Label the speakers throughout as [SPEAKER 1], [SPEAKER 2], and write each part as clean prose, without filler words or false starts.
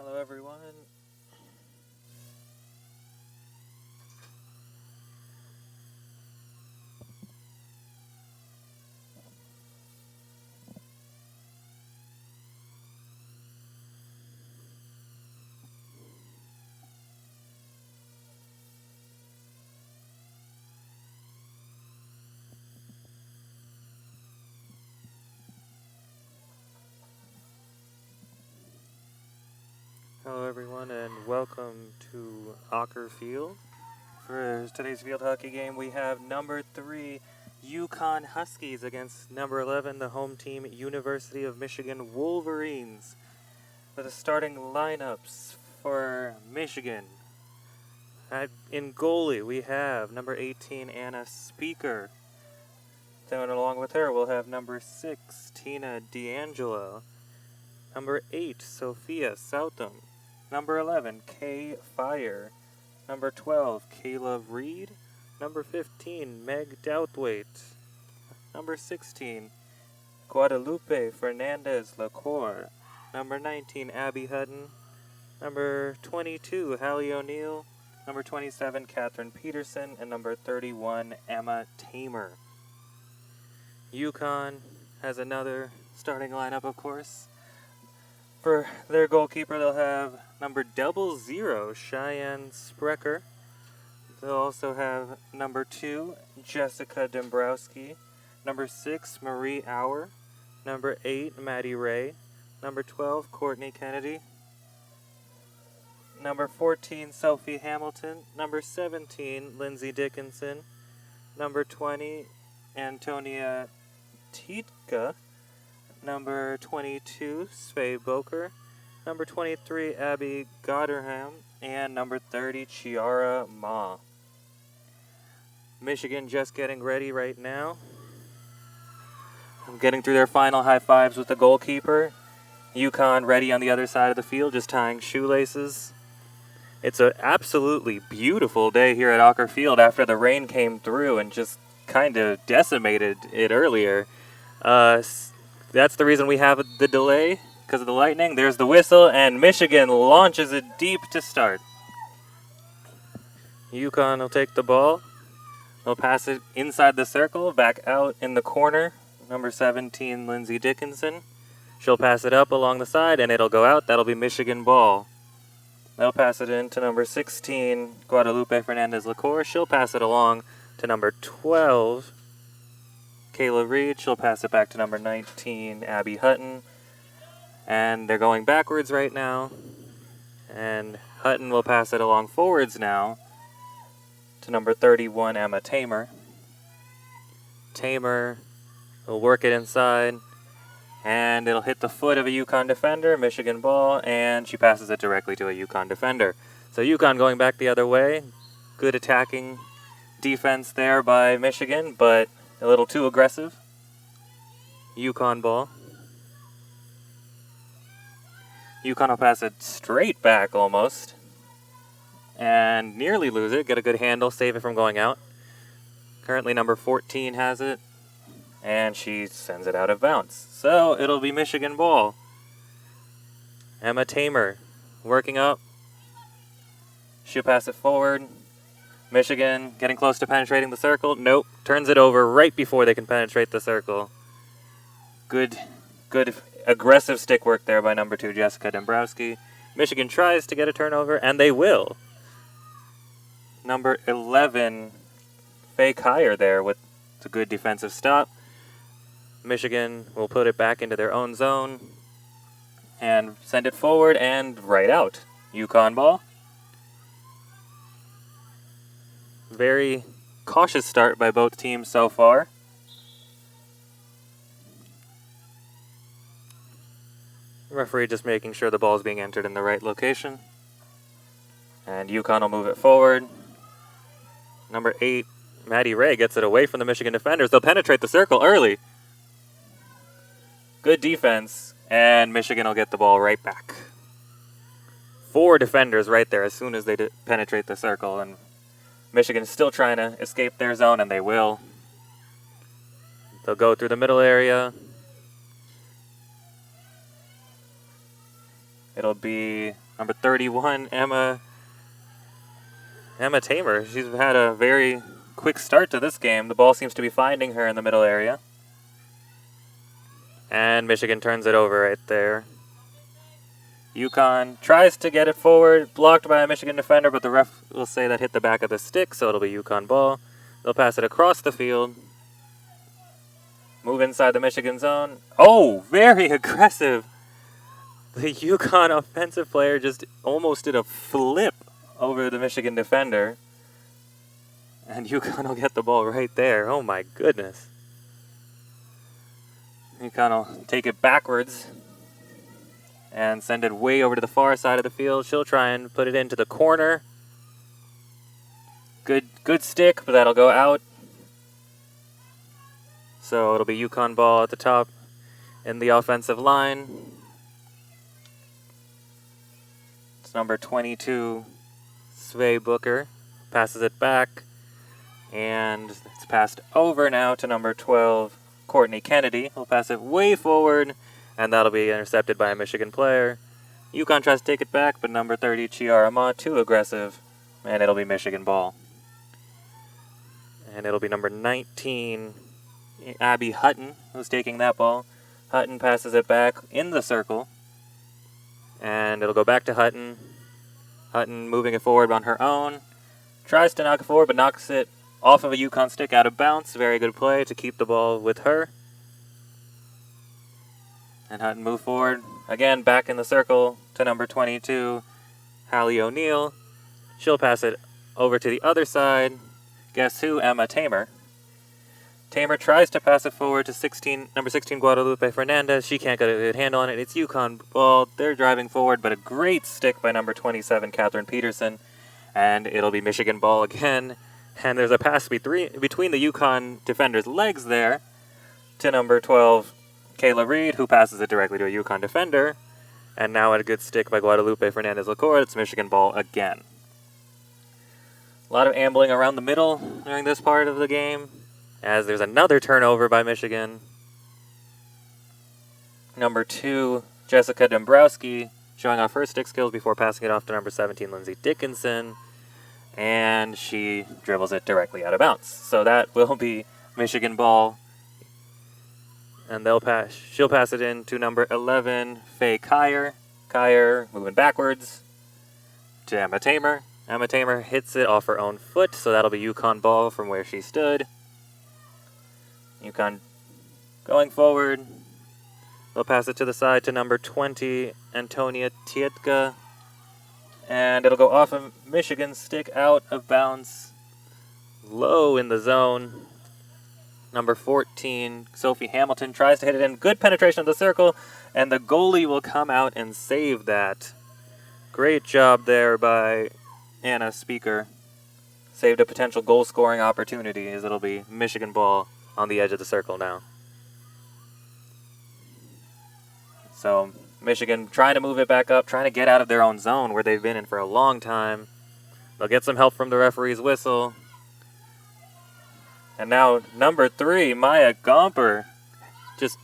[SPEAKER 1] Hello, everyone. Hello, everyone, and welcome to Ocker Field. For today's field hockey game, we have number 3 Yukon Huskies against number 11, the home team University of Michigan Wolverines. For the starting lineups for Michigan, in goalie we have number 18 Anna Speaker. Then along with her we'll have number 6 Tina D'Angelo, number 8 Sophia Southam, number 11 Kay Fire, number 12 Kayla Reed, number 15 Meg Douthwaite, number 16 Guadalupe Fernandez Lacour, number 19 Abbey Hutton, number 22 Hallie O'Neill, number 27 Catherine Petersen, and number 31 Emma Tamer. Yukon has another starting lineup, of course. For their goalkeeper, they'll have number 00 Cheyenne Sprecher. They'll also have number 2 Jessica Dombrowski, number 6 Marie Auer, number 8 Maddie Ray, number 12 Courtney Kennedy, number 14 Sophie Hamilton, number 17 Lindsay Dickinson, number 20 Antonia Tietke, number 22 Svea Boker, number 23 Abby Gotterham, and number 30 Chiara Ma. Michigan just getting ready right now. Getting through their final high fives with the goalkeeper. Yukon ready on the other side of the field, just tying shoelaces. It's an absolutely beautiful day here at Ocker Field after the rain came through and just kind of decimated it earlier. That's the reason we have the delay, because of the lightning. There's the whistle, and Michigan launches it deep to start. Yukon will take the ball. They'll pass it inside the circle, back out in the corner. Number 17, Lindsay Dickinson. She'll pass it up along the side, and it'll go out. That'll be Michigan ball. They'll pass it in to number 16, Guadalupe Fernandez Lacour. She'll pass it along to number 12, Kayla Reed. She'll pass it back to number 19, Abbey Hutton. And they're going backwards right now. And Hutton will pass it along forwards now to number 31, Emma Tamer. Tamer will work it inside, and it'll hit the foot of a Yukon defender, Michigan ball, and she passes it directly to a Yukon defender. So Yukon going back the other way. Good attacking defense there by Michigan, but a little too aggressive. Yukon ball. Yukon will pass it straight back almost, and nearly lose it. Get a good handle, save it from going out. Currently number 14 has it, and she sends it out of bounds. So it'll be Michigan ball. Emma Tamer working up. She'll pass it forward. Michigan getting close to penetrating the circle. Nope. Turns it over right before they can penetrate the circle. Good aggressive stick work there by number 2, Jessica Dombrowski. Michigan tries to get a turnover, and they will. Number 11, Faye Kyer there with a good defensive stop. Michigan will put it back into their own zone and send it forward and right out. Yukon ball. Very cautious start by both teams so far. Referee just making sure the ball is being entered in the right location. And Yukon will move it forward. Number 8, Maddie Ray gets it away from the Michigan defenders. They'll penetrate the circle early. Good defense, and Michigan will get the ball right back. 4 defenders right there as soon as they penetrate the circle, and Michigan is still trying to escape their zone, and they will. They'll go through the middle area. It'll be number 31, Emma Tamer. She's had a very quick start to this game. The ball seems to be finding her in the middle area. And Michigan turns it over right there. UConn tries to get it forward, blocked by a Michigan defender, but the ref will say that hit the back of the stick, so it'll be UConn ball. They'll pass it across the field. Move inside the Michigan zone. Oh, very aggressive. The UConn offensive player just almost did a flip over the Michigan defender. And UConn will get the ball right there. Oh my goodness. UConn will take it backwards and send it way over to the far side of the field. She'll try and put it into the corner. Good stick, but that'll go out. So it'll be UConn ball at the top in the offensive line. It's number 22, Svea Booker. Passes it back. And it's passed over now to number 12, Courtney Kennedy. He'll pass it way forward, and that'll be intercepted by a Michigan player. UConn tries to take it back, but number 30, Chiara Ma, too aggressive, and it'll be Michigan ball. And it'll be number 19, Abbey Hutton, who's taking that ball. Hutton passes it back in the circle, and it'll go back to Hutton. Hutton moving it forward on her own. Tries to knock it forward, but knocks it off of a UConn stick out of bounds. Very good play to keep the ball with her. And Hutton move forward. Again, back in the circle to number 22, Hallie O'Neill. She'll pass it over to the other side. Guess who? Emma Tamer. Tamer tries to pass it forward to number 16, Guadalupe Fernandez. She can't get a good handle on it. It's UConn ball. They're driving forward, but a great stick by number 27, Catherine Petersen. And it'll be Michigan ball again. And there's a pass between the UConn defender's legs there to number 12, Kayla Reed, who passes it directly to a UConn defender. And now a good stick by Guadalupe Fernandez-Lacour. It's Michigan ball again. A lot of ambling around the middle during this part of the game, as there's another turnover by Michigan. Number 2, Jessica Dombrowski, showing off her stick skills before passing it off to number 17, Lindsay Dickinson. And she dribbles it directly out of bounds. So that will be Michigan ball. And she'll pass it in to number 11, Faye Kyer. Kyer moving backwards to Emma Tamer. Emma Tamer hits it off her own foot, so that'll be UConn ball from where she stood. UConn going forward. They'll pass it to the side to number 20, Antonia Tietka. And it'll go off of Michigan's stick out of bounds. Low in the zone. Number 14, Sophie Hamilton tries to hit it in. Good penetration of the circle. And the goalie will come out and save that. Great job there by Anna Speaker. Saved a potential goal-scoring opportunity, as it'll be Michigan ball on the edge of the circle now. So Michigan trying to move it back up, trying to get out of their own zone where they've been in for a long time. They'll get some help from the referee's whistle. And now number 3, Maya Gomper, just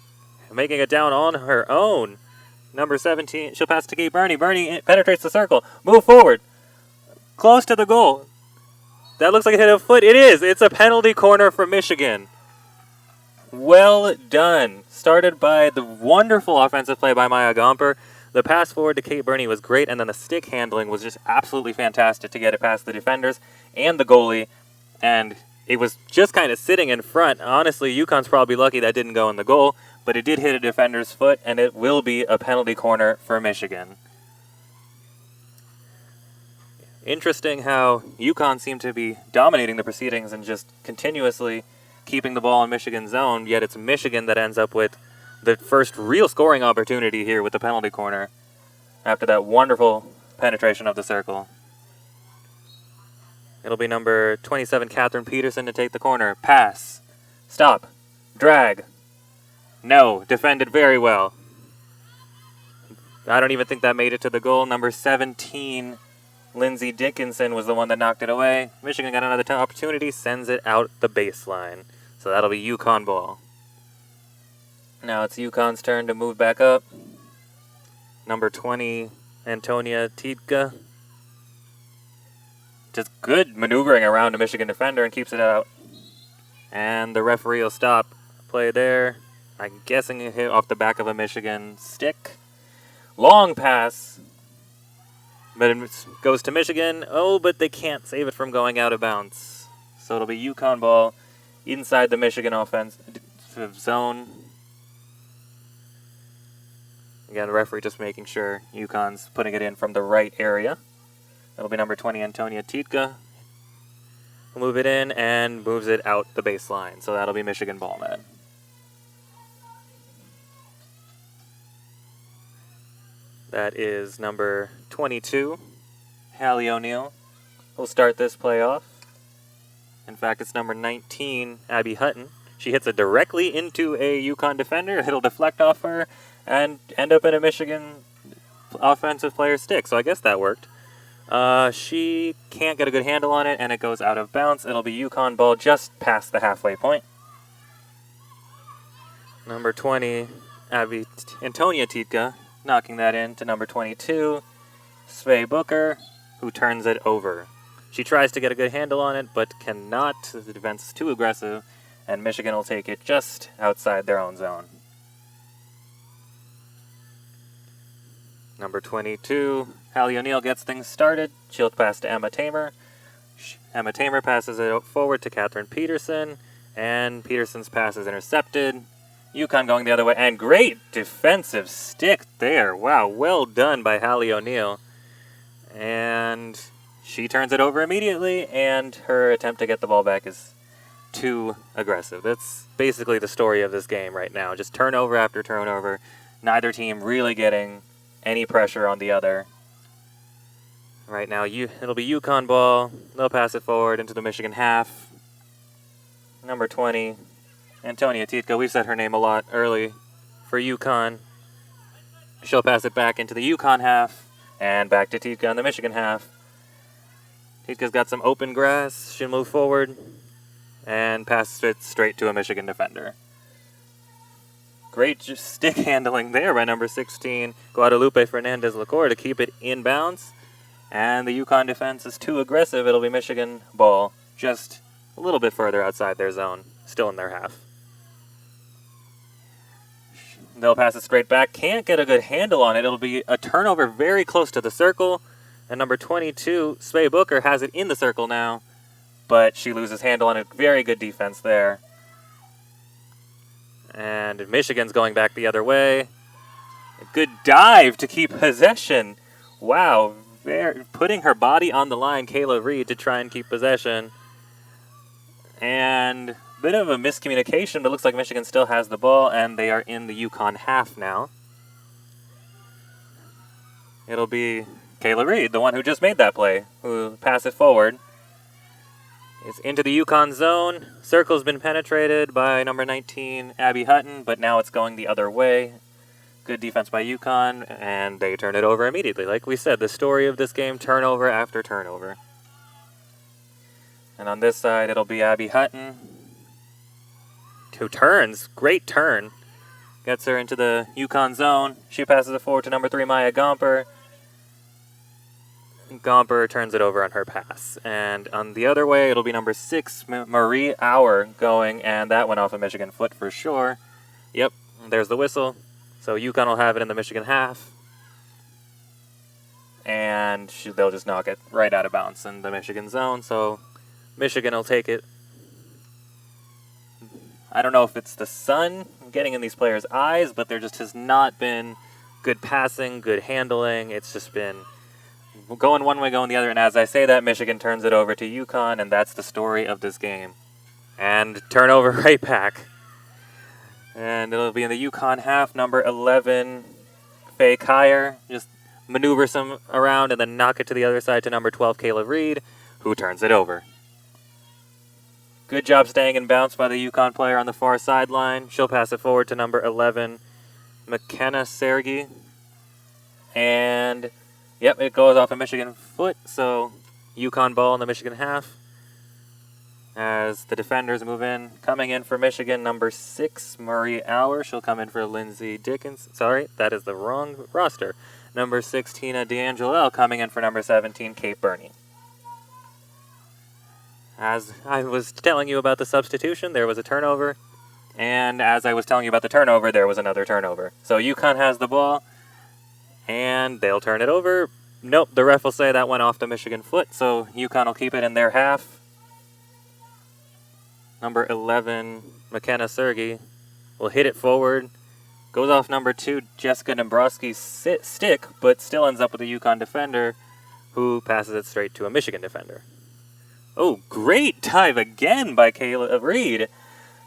[SPEAKER 1] making it down on her own. Number 17, she'll pass to Kate Burney. Burney penetrates the circle. Move forward. Close to the goal. That looks like it hit a foot. It is. It's a penalty corner for Michigan. Well done. Started by the wonderful offensive play by Maya Gomper. The pass forward to Kate Burney was great, and then the stick handling was just absolutely fantastic to get it past the defenders and the goalie. And it was just kind of sitting in front. Honestly, UConn's probably lucky that didn't go in the goal, but it did hit a defender's foot, and it will be a penalty corner for Michigan. Interesting how UConn seemed to be dominating the proceedings and just continuously keeping the ball in Michigan's zone, yet it's Michigan that ends up with the first real scoring opportunity here with the penalty corner after that wonderful penetration of the circle. It'll be number 27, Catherine Petersen, to take the corner. Pass. Stop. Drag. No. Defended very well. I don't even think that made it to the goal. Number 17, Lindsay Dickinson, was the one that knocked it away. Michigan got another opportunity, sends it out the baseline. So that'll be UConn ball. Now it's UConn's turn to move back up. number 20, Antonia Tidka. Just good maneuvering around a Michigan defender and keeps it out. And the referee will stop play there. I'm guessing it hit off the back of a Michigan stick. Long pass. But it goes to Michigan. Oh, but they can't save it from going out of bounds. So it'll be UConn ball inside the Michigan offensive zone. Again, the referee just making sure UConn's putting it in from the right area. It'll be number 20, Antonia Tidka. Will move it in and moves it out the baseline. So that'll be Michigan ball, man. That is number 22, Hallie O'Neill. Will start this play off. In fact, it's number 19, Abbey Hutton. She hits it directly into a UConn defender. It'll deflect off her and end up in a Michigan offensive player's stick. So I guess that worked. She can't get a good handle on it, and it goes out of bounds. It'll be UConn ball just past the halfway point. Number 20, Antonia Tidka, knocking that in to number 22, Svea Booker, who turns it over. She tries to get a good handle on it, but cannot. The defense is too aggressive, and Michigan will take it just outside their own zone. Number 22, Hallie O'Neill gets things started. She'll pass to Emma Tamer. Emma Tamer passes it forward to Catherine Petersen, and Petersen's pass is intercepted. UConn going the other way, and great defensive stick there. Wow, well done by Hallie O'Neill. And she turns it over immediately, and her attempt to get the ball back is too aggressive. That's basically the story of this game right now. Just turnover after turnover. Neither team really getting any pressure on the other. Right now, it'll be UConn ball. They'll pass it forward into the Michigan half. Number 20, Antonia Tidka. We've said her name a lot early for UConn. She'll pass it back into the UConn half and back to Tidka in the Michigan half. Tidka's got some open grass. She'll move forward and pass it straight to a Michigan defender. Great stick handling there by number 16, Guadalupe Fernandez-Lacour, to keep it in bounds. And the UConn defense is too aggressive. It'll be Michigan ball just a little bit further outside their zone, still in their half. They'll pass it straight back. Can't get a good handle on it. It'll be a turnover very close to the circle. And number 22, Svea Booker, has it in the circle now, but she loses handle on it. Very good defense there. And Michigan's going back the other way. A good dive to keep possession. Wow, putting her body on the line, Kayla Reed, to try and keep possession. And a bit of a miscommunication, but it looks like Michigan still has the ball, and they are in the UConn half now. It'll be Kayla Reed, the one who just made that play, who pass it forward. It's into the UConn zone. Circle's been penetrated by number 19, Abbey Hutton, but now it's going the other way. Good defense by UConn, and they turn it over immediately. Like we said, the story of this game, turnover after turnover. And on this side, it'll be Abbey Hutton, who turns. Great turn. Gets her into the UConn zone. She passes it forward to number 3, Maya Gomper. Gomper turns it over on her pass. And on the other way, it'll be number 6, Marie Auer, going, and that went off a Michigan foot for sure. Yep, there's the whistle. So UConn will have it in the Michigan half. And they'll just knock it right out of bounds in the Michigan zone. So Michigan will take it. I don't know if it's the sun getting in these players' eyes, but there just has not been good passing, good handling. It's just been going one way, going the other. And as I say that, Michigan turns it over to UConn, and that's the story of this game. And turnover right back. And it'll be in the UConn half, number 11, Faye Kyer. Just maneuver some around and then knock it to the other side to number 12, Kayla Reed, who turns it over. Good job staying in bounds by the UConn player on the far sideline. She'll pass it forward to number 11, McKenna Sergi. And, yep, it goes off a Michigan foot, so UConn ball in the Michigan half. as the defenders move in. Coming in for Michigan, number 6, Marie Auer. She'll come in for Lindsay Dickens. Sorry, that is the wrong roster. Number 6, Tina D'Angelo, coming in for number 17, Kate Burney. As I was telling you about the substitution, there was a turnover. And as I was telling you about the turnover, there was another turnover. So UConn has the ball, and they'll turn it over. Nope, the ref will say that went off the Michigan foot, so UConn will keep it in their half. Number 11, McKenna Sergey, will hit it forward. Goes off number 2, Jessica Dombrowski's stick, but still ends up with a UConn defender who passes it straight to a Michigan defender. Oh, great dive again by Kayla Reed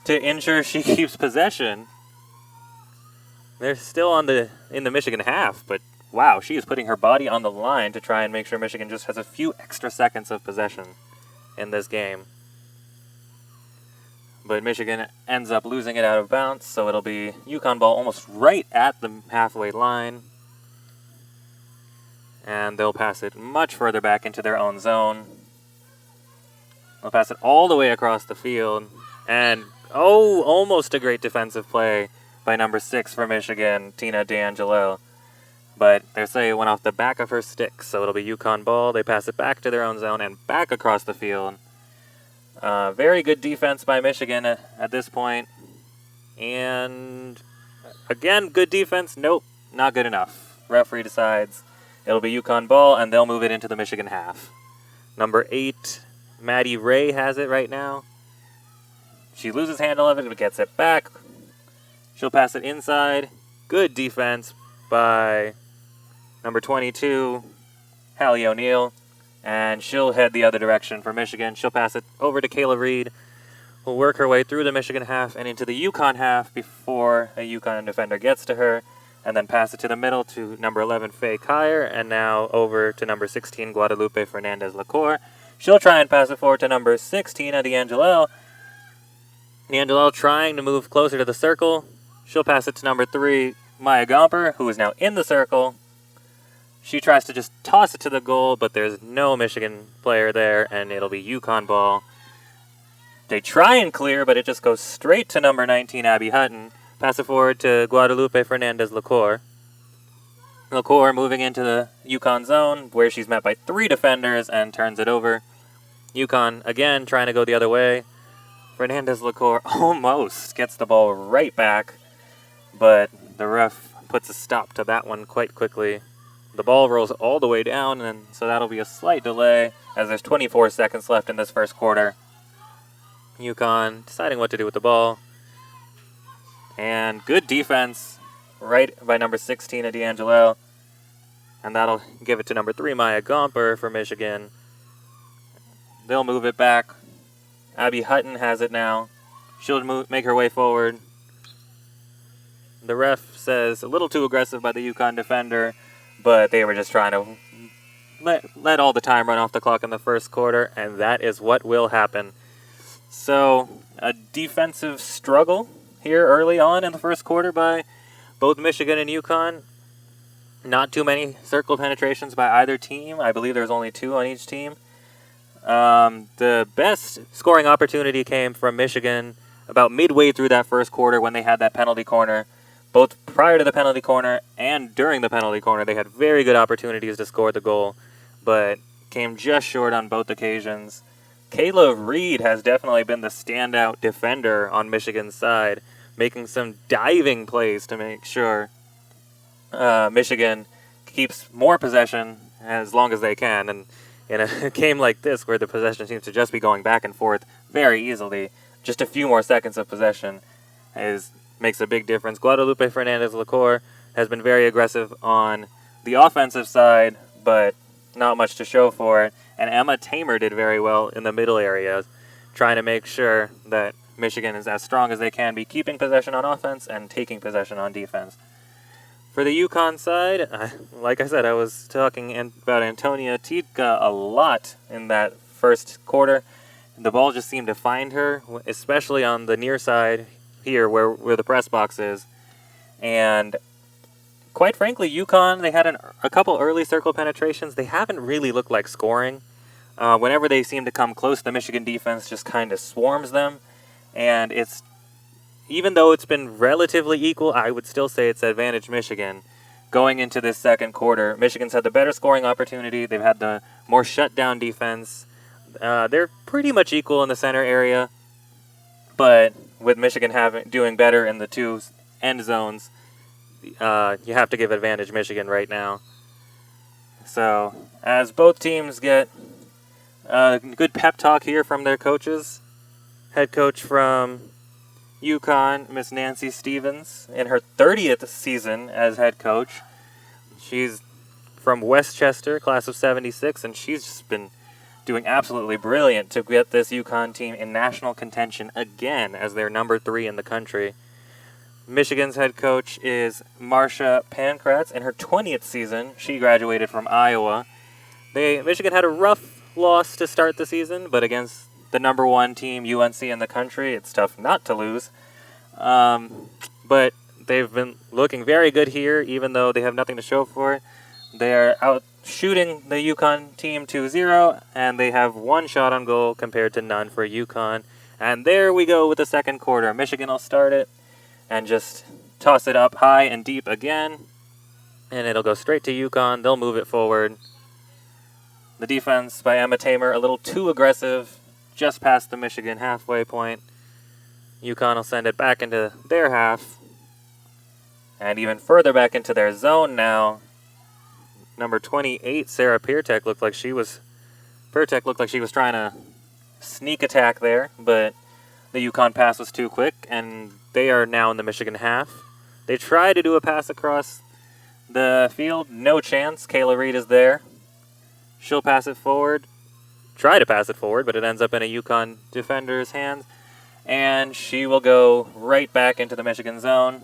[SPEAKER 1] to ensure she keeps possession. They're still in the Michigan half, but wow, she is putting her body on the line to try and make sure Michigan just has a few extra seconds of possession in this game. But Michigan ends up losing it out of bounds, so it'll be UConn ball almost right at the halfway line. And they'll pass it much further back into their own zone. They'll pass it all the way across the field. And, oh, almost a great defensive play by number 6 for Michigan, Tina D'Angelo. But they say it went off the back of her stick, so it'll be UConn ball. They pass it back to their own zone and back across the field. Very good defense by Michigan at this point. And again, good defense. Nope, not good enough. Referee decides it'll be UConn ball, and they'll move it into the Michigan half. Number 8, Maddie Ray has it right now. She loses handle of it, but gets it back. She'll pass it inside. Good defense by number 22, Hallie O'Neill. And she'll head the other direction for Michigan. She'll pass it over to Kayla Reed, who'll work her way through the Michigan half and into the UConn half before a UConn defender gets to her, and then pass it to the middle to number 11, Faye Kyer, and now over to number 16, Guadalupe Fernandez-Lacour. She'll try and pass it forward to number 16, D'Angelo. D'Angelo trying to move closer to the circle. She'll pass it to number 3, Maya Gomper, who is now in the circle. She tries to just toss it to the goal, but there's no Michigan player there, and it'll be UConn ball. They try and clear, but it just goes straight to number 19, Abbey Hutton. Pass it forward to Guadalupe Fernandez-Lacour. Lacour moving into the UConn zone, where she's met by 3 defenders and turns it over. UConn, again, trying to go the other way. Fernandez-Lacour almost gets the ball right back, but the ref puts a stop to that one quite quickly. The ball rolls all the way down, and so that'll be a slight delay as there's 24 seconds left in this first quarter. UConn deciding what to do with the ball. And good defense right by number 16, D'Angelo. And that'll give it to number 3, Maya Gomper for Michigan. They'll move it back. Abbey Hutton has it now. She'll make her way forward. The ref says a little too aggressive by the UConn defender, but they were just trying to let all the time run off the clock in the first quarter, and that is what will happen. So, a defensive struggle here early on in the first quarter by both Michigan and UConn. Not too many circle penetrations by either team. I believe there's only 2 on each team. The best scoring opportunity came from Michigan about midway through that first quarter when they had that penalty corner. Both prior to the penalty corner and during the penalty corner, they had very good opportunities to score the goal, but came just short on both occasions. Kayla Reed has definitely been the standout defender on Michigan's side, making some diving plays to make sure Michigan keeps more possession as long as they can. And in a game like this, where the possession seems to just be going back and forth very easily, just a few more seconds of possession makes a big difference. Guadalupe Fernandez-Lacour has been very aggressive on the offensive side, but not much to show for it. And Emma Tamer did very well in the middle areas, trying to make sure that Michigan is as strong as they can be, keeping possession on offense and taking possession on defense. For the UConn side, like I said, I was talking about Antonia Titka a lot in that first quarter. The ball just seemed to find her, especially on the near side here where the press box is. And quite frankly, UConn, they had a couple early circle penetrations. They haven't really looked like scoring. Whenever they seem to come close, the Michigan defense just kind of swarms them. And even though it's been relatively equal, I would still say it's advantage Michigan. Going into this second quarter, Michigan's had the better scoring opportunity. They've had the more shutdown defense. They're pretty much equal in the center area. But with Michigan doing better in the two end zones, you have to give advantage Michigan right now. So, as both teams get a good pep talk here from their coaches, head coach from UConn, Miss Nancy Stevens, in her 30th season as head coach. She's from Westchester, class of 76, and she's just been doing absolutely brilliant to get this UConn team in national contention again as they're number 3 in the country. Michigan's head coach is Marcia Pankratz. In her 20th season, she graduated from Iowa. Michigan had a rough loss to start the season, but against the number 1 team, UNC, in the country, it's tough not to lose. But they've been looking very good here, even though they have nothing to show for it. They are out shooting the UConn team 2-0, and they have 1 shot on goal compared to none for UConn. And there we go with the second quarter. Michigan will start it and just toss it up high and deep again, and it'll go straight to UConn. They'll move it forward. The defense by Emma Tamer, a little too aggressive, just past the Michigan halfway point. UConn will send it back into their half, and even further back into their zone now. Number 28, Sarah Pertek looked like she was trying to sneak attack there, but the UConn pass was too quick, and they are now in the Michigan half. They try to do a pass across the field. No chance. Kayla Reed is there. She'll pass it forward. Try to pass it forward, but it ends up in a UConn defender's hands. And she will go right back into the Michigan zone.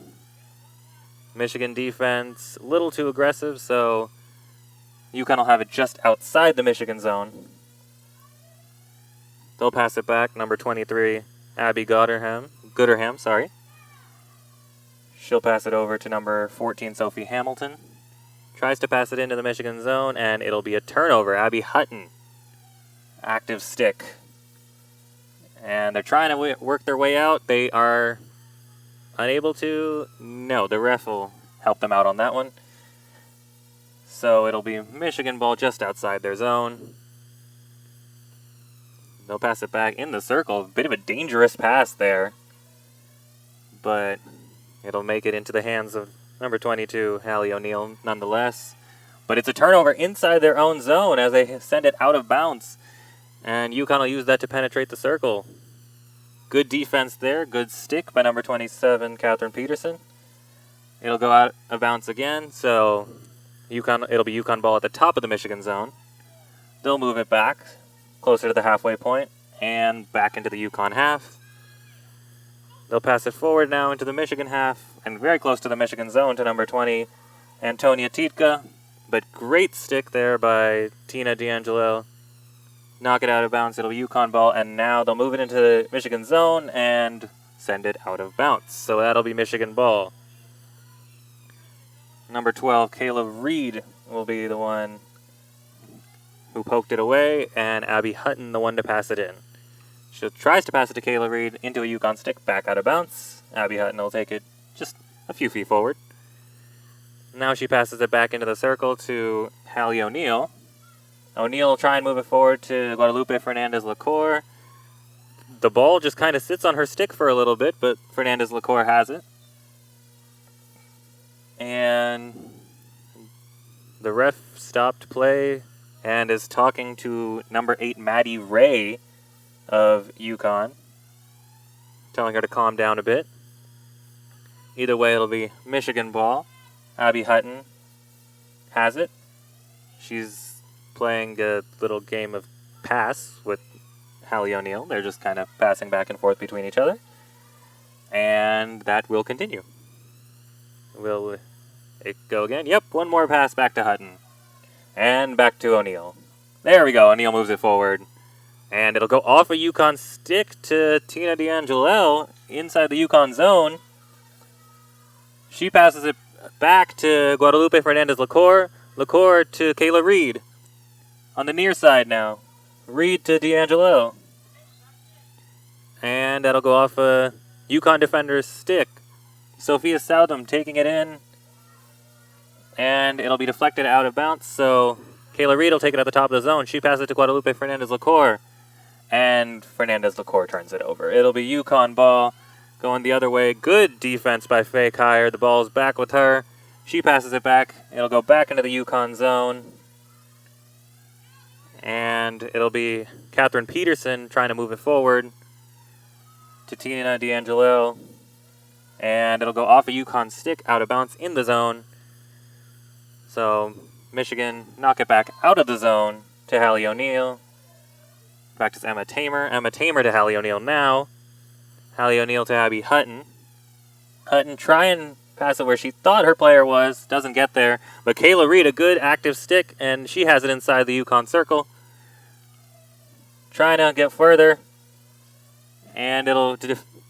[SPEAKER 1] Michigan defense, a little too aggressive, so UConn will have it just outside the Michigan zone. They'll pass it back. Number 23, Abby Gooderham. She'll pass it over to number 14, Sophie Hamilton. Tries to pass it into the Michigan zone, and it'll be a turnover. Abbey Hutton, active stick. And they're trying to work their way out. They are unable to. No, the ref will help them out on that one. So it'll be Michigan ball just outside their zone. They'll pass it back in the circle. A bit of a dangerous pass there. But it'll make it into the hands of number 22, Hallie O'Neill, nonetheless. But it's a turnover inside their own zone as they send it out of bounds. And UConn will use that to penetrate the circle. Good defense there. Good stick by number 27, Catherine Petersen. It'll go out of bounds again. So it'll be UConn ball at the top of the Michigan zone. They'll move it back closer to the halfway point and back into the UConn half. They'll pass it forward now into the Michigan half and very close to the Michigan zone to number 20, Antonia Titka. But great stick there by Tina D'Angelo. Knock it out of bounds. It'll be UConn ball, and now they'll move it into the Michigan zone and send it out of bounds. So that'll be Michigan ball. Number 12, Kayla Reed, will be the one who poked it away, and Abbey Hutton the one to pass it in. She tries to pass it to Kayla Reed into a UConn stick, back out of bounds. Abbey Hutton will take it just a few feet forward. Now she passes it back into the circle to Hallie O'Neill. O'Neill will try and move it forward to Guadalupe Fernandez-Lacour. The ball just kind of sits on her stick for a little bit, but Fernandez-Lacour has it. And the ref stopped play and is talking to number 8, Maddie Ray of UConn, telling her to calm down a bit. Either way, it'll be Michigan ball. Abbey Hutton has it. She's playing a little game of pass with Hallie O'Neill. They're just kind of passing back and forth between each other. And that will continue. Will it go again? Yep, one more pass back to Hutton. And back to O'Neill. There we go. O'Neill moves it forward. And it'll go off a UConn stick to Tina D'Angelo inside the UConn zone. She passes it back to Guadalupe Fernandez-Lacour. Lacour to Kayla Reed. On the near side now. Reed to D'Angelo. And that'll go off a UConn defender's stick. Sophia Southam taking it in. And it'll be deflected out of bounds, so Kayla Reed will take it at the top of the zone. She passes it to Guadalupe Fernandez-Lacour. And Fernandez-Lacour turns it over. It'll be UConn ball going the other way. Good defense by Faye Kyer. The ball's back with her. She passes it back. It'll go back into the UConn zone. And it'll be Catherine Petersen trying to move it forward to Tina D'Angelo. And it'll go off a UConn stick out of bounds in the zone. So Michigan knock it back out of the zone to Hallie O'Neill. Back to Emma Tamer. Emma Tamer to Hallie O'Neill now. Hallie O'Neill to Abbey Hutton. Hutton try and pass it where she thought her player was. Doesn't get there. But Kayla Reed, a good active stick, and she has it inside the UConn circle. Trying to get further. And it'll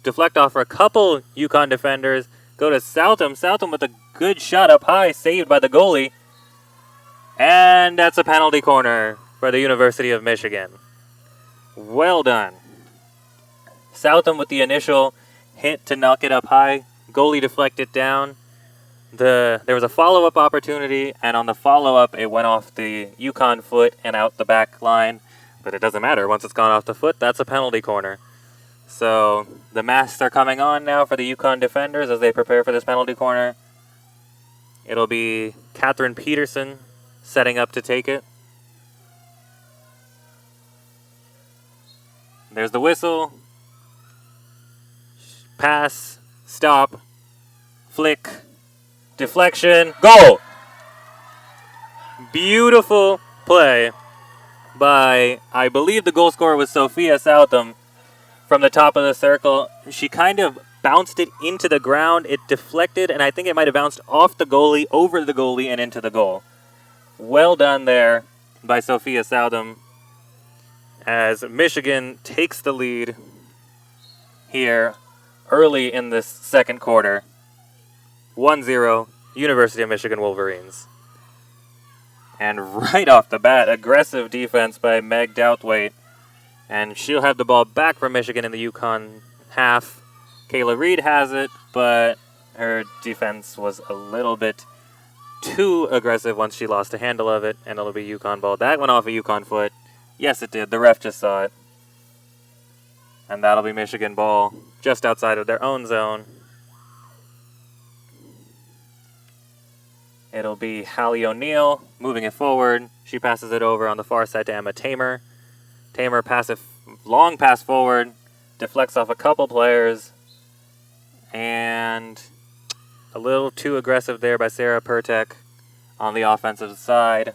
[SPEAKER 1] deflect off for a couple UConn defenders. Go to Southam. Southam with a good shot up high, saved by the goalie. And that's a penalty corner for the University of Michigan. Well done. Southam with the initial hit to knock it up high. Goalie deflected down. There was a follow-up opportunity, and on the follow-up, it went off the UConn foot and out the back line. But it doesn't matter. Once it's gone off the foot, that's a penalty corner. So the masks are coming on now for the UConn defenders as they prepare for this penalty corner. It'll be Catherine Petersen setting up to take it. There's the whistle. Pass. Stop. Flick. Deflection. Goal! Beautiful play by, I believe the goal scorer was Sophia Southam from the top of the circle. She kind of bounced it into the ground. It deflected, and I think it might have bounced off the goalie, over the goalie, and into the goal. Well done there by Sophia Southam as Michigan takes the lead here early in this second quarter. 1-0, University of Michigan Wolverines. And right off the bat, aggressive defense by Meg Douthwaite. And she'll have the ball back from Michigan in the UConn half. Kayla Reed has it, but her defense was a little bit too aggressive once she lost a handle of it, and it'll be UConn ball. That went off a UConn foot. Yes, it did. The ref just saw it. And that'll be Michigan ball just outside of their own zone. It'll be Hallie O'Neill moving it forward. She passes it over on the far side to Emma Tamer. Tamer long pass forward, deflects off a couple players, and a little too aggressive there by Sarah Pertek on the offensive side.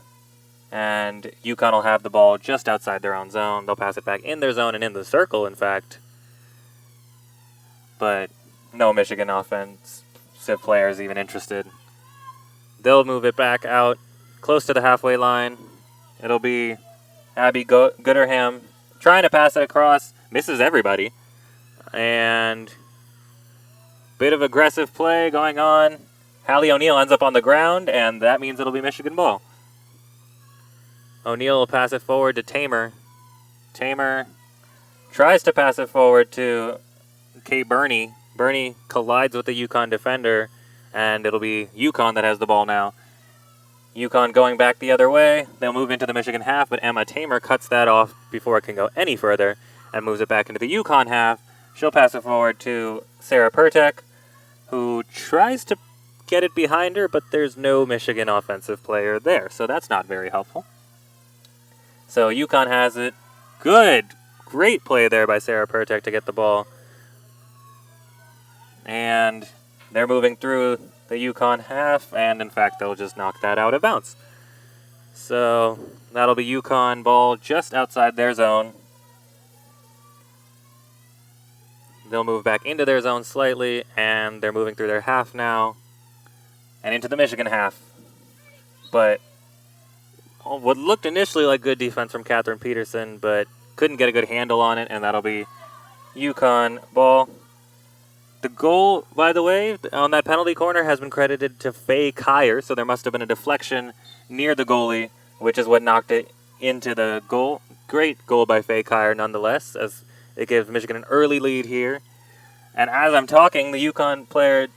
[SPEAKER 1] And UConn will have the ball just outside their own zone. They'll pass it back in their zone and in the circle, in fact. But no Michigan offensive players even interested. They'll move it back out close to the halfway line. It'll be Abby Gooderham trying to pass it across. Misses everybody. And bit of aggressive play going on. Hallie O'Neill ends up on the ground, and that means it'll be Michigan ball. O'Neill will pass it forward to Tamer. Tamer tries to pass it forward to Kay Burney. Burney collides with the UConn defender, and it'll be UConn that has the ball now. UConn going back the other way. They'll move into the Michigan half, but Emma Tamer cuts that off before it can go any further and moves it back into the UConn half. She'll pass it forward to Sarah Pertek, who tries to get it behind her, but there's no Michigan offensive player there, so that's not very helpful. So UConn has it. Great play there by Sarah Pertek to get the ball. And they're moving through the UConn half, and in fact, they'll just knock that out of bounds. So that'll be UConn ball just outside their zone. They'll move back into their zone slightly, and they're moving through their half now and into the Michigan half. But what looked initially like good defense from Catherine Petersen, but couldn't get a good handle on it, and that'll be UConn ball. The goal, by the way, on that penalty corner has been credited to Faye Kyer, so there must have been a deflection near the goalie, which is what knocked it into the goal. great goal by Faye Kyer nonetheless, as it gives Michigan an early lead here. And as I'm talking, the Yukon player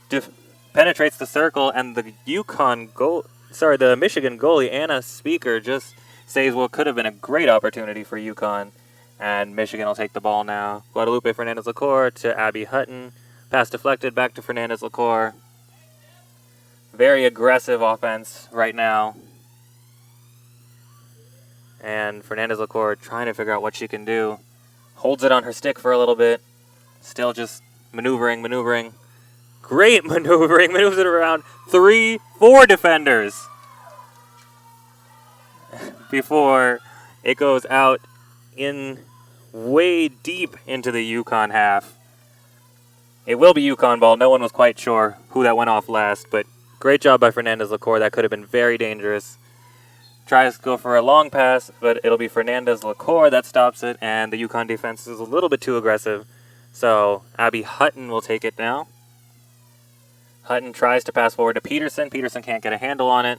[SPEAKER 1] penetrates the circle, and the Michigan goalie, Anna Speaker, just saves what could have been a great opportunity for Yukon. And Michigan will take the ball now. Guadalupe Fernandez-Lacour to Abbey Hutton. Pass deflected back to Fernandez-Lacour. Very aggressive offense right now. And Fernandez-Lacour trying to figure out what she can do. Holds it on her stick for a little bit. Still just maneuvering. Great maneuvering. Moves it around 3-4 defenders. Before it goes out in way deep into the Yukon half. It will be Yukon ball. No one was quite sure who that went off last, but great job by Fernandez-Lacour. That could have been very dangerous. Tries to go for a long pass, but it'll be Fernandez-Lacour that stops it, and the Yukon defense is a little bit too aggressive. So Abbey Hutton will take it now. Hutton tries to pass forward to Petersen. Petersen can't get a handle on it.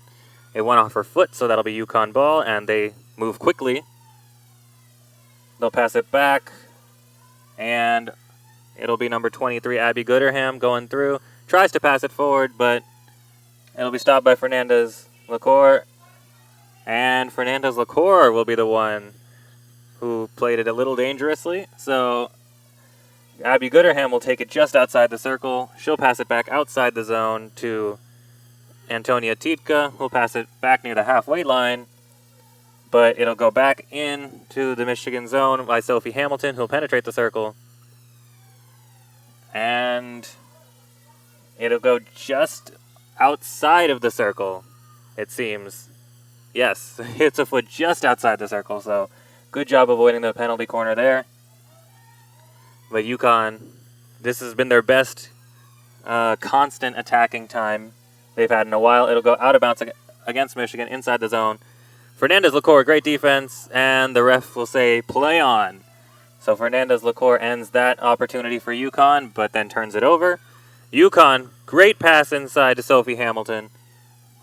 [SPEAKER 1] It went off her foot, so that'll be Yukon ball, and they move quickly. They'll pass it back, and it'll be number 23, Abby Gooderham, going through. Tries to pass it forward, but it'll be stopped by Fernandez-Lacour. And Fernandez-Lacour will be the one who played it a little dangerously. So Abby Gooderham will take it just outside the circle. She'll pass it back outside the zone to Antonia Titka, who'll pass it back near the halfway line. But it'll go back into the Michigan zone by Sophie Hamilton, who'll penetrate the circle. And it'll go just outside of the circle, it seems. Yes, it's a foot just outside the circle, so good job avoiding the penalty corner there. But Yukon, this has been their best constant attacking time they've had in a while. It'll go out of bounds against Michigan inside the zone. Fernandez-Lacour, great defense, and the ref will say play on. So Fernandez-Lacour ends that opportunity for Yukon, but then turns it over. Yukon, great pass inside to Sophie Hamilton,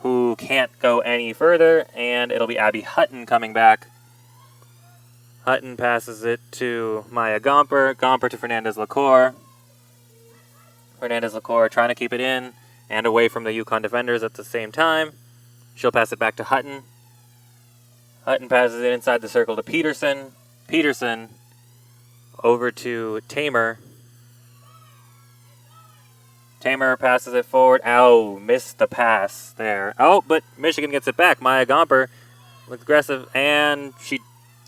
[SPEAKER 1] who can't go any further, and it'll be Abbey Hutton coming back. Hutton passes it to Maya Gomper. Gomper to Fernandez-Lacour. Fernandez-Lacour trying to keep it in and away from the Yukon defenders at the same time. She'll pass it back to Hutton. Hutton passes it inside the circle to Petersen. Petersen over to Tamer. Tamer passes it forward. Ow, missed the pass there. Oh, but Michigan gets it back. Maya Gomper looks aggressive, and she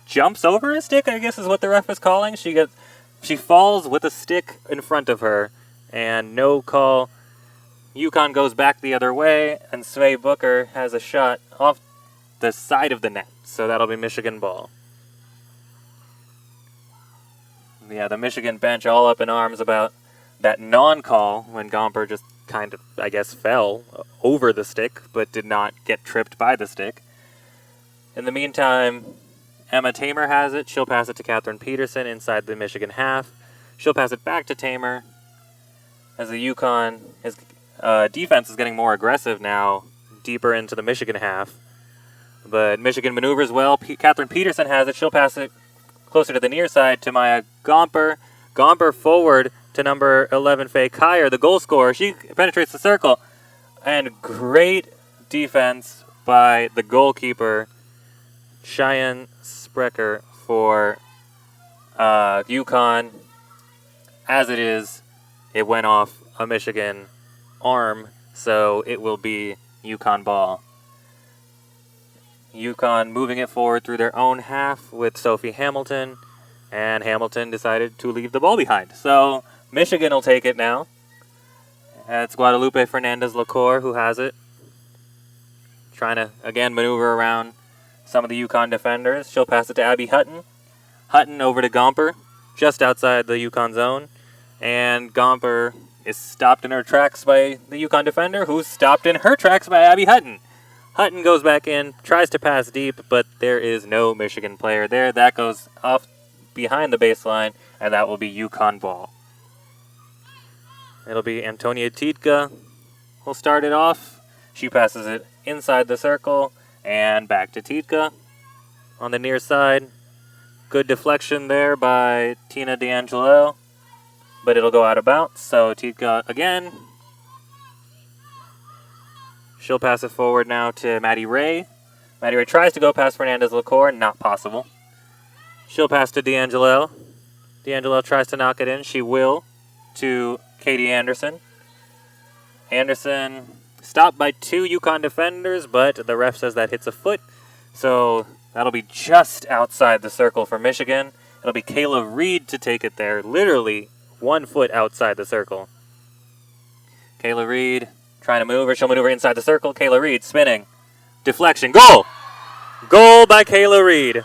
[SPEAKER 1] jumps over a stick, I guess is what the ref is calling. She falls with a stick in front of her, and no call. Yukon goes back the other way, and Svea Booker has a shot off the side of the net, so that'll be Michigan ball. Yeah, the Michigan bench all up in arms about that non-call when Gomper just kind of, I guess, fell over the stick, but did not get tripped by the stick. In the meantime, Emma Tamer has it. She'll pass it to Catherine Petersen inside the Michigan half. She'll pass it back to Tamer as the Yukon, his defense is getting more aggressive now, deeper into the Michigan half. But Michigan maneuvers well. Catherine Petersen has it. She'll pass it closer to the near side to Maya Gomper. Gomper forward to number 11, Faye Kyer, the goal scorer. She penetrates the circle. And great defense by the goalkeeper, Cheyenne Sprecher, for Yukon. As it is, it went off a Michigan arm, so it will be Yukon ball. Yukon moving it forward through their own half with Sophie Hamilton, and Hamilton decided to leave the ball behind. So Michigan will take it now. It's Guadalupe Fernandez-Lacour who has it. Trying to, again, maneuver around some of the Yukon defenders. She'll pass it to Abbey Hutton. Hutton over to Gomper, just outside the Yukon zone. And Gomper is stopped in her tracks by the Yukon defender, who's stopped in her tracks by Abbey Hutton. Hutton goes back in, tries to pass deep, but there is no Michigan player there. That goes off behind the baseline, and that will be Yukon ball. It'll be Antonia Titka will start it off. She passes it inside the circle and back to Titka on the near side. Good deflection there by Tina D'Angelo, but it'll go out of bounds. So Tika again. She'll pass it forward now to Maddie Ray. Maddie Ray tries to go past Fernandez Lacour, not possible. She'll pass to D'Angelo. D'Angelo tries to knock it in. She will to Katie Anderson. Anderson stopped by two UConn defenders, but the ref says that hits a foot. So that'll be just outside the circle for Michigan. It'll be Kayla Reed to take it there, literally 1 foot outside the circle. Kayla Reed trying to move her. She'll maneuver inside the circle. Kayla Reed spinning. Deflection. Goal! Goal by Kayla Reed.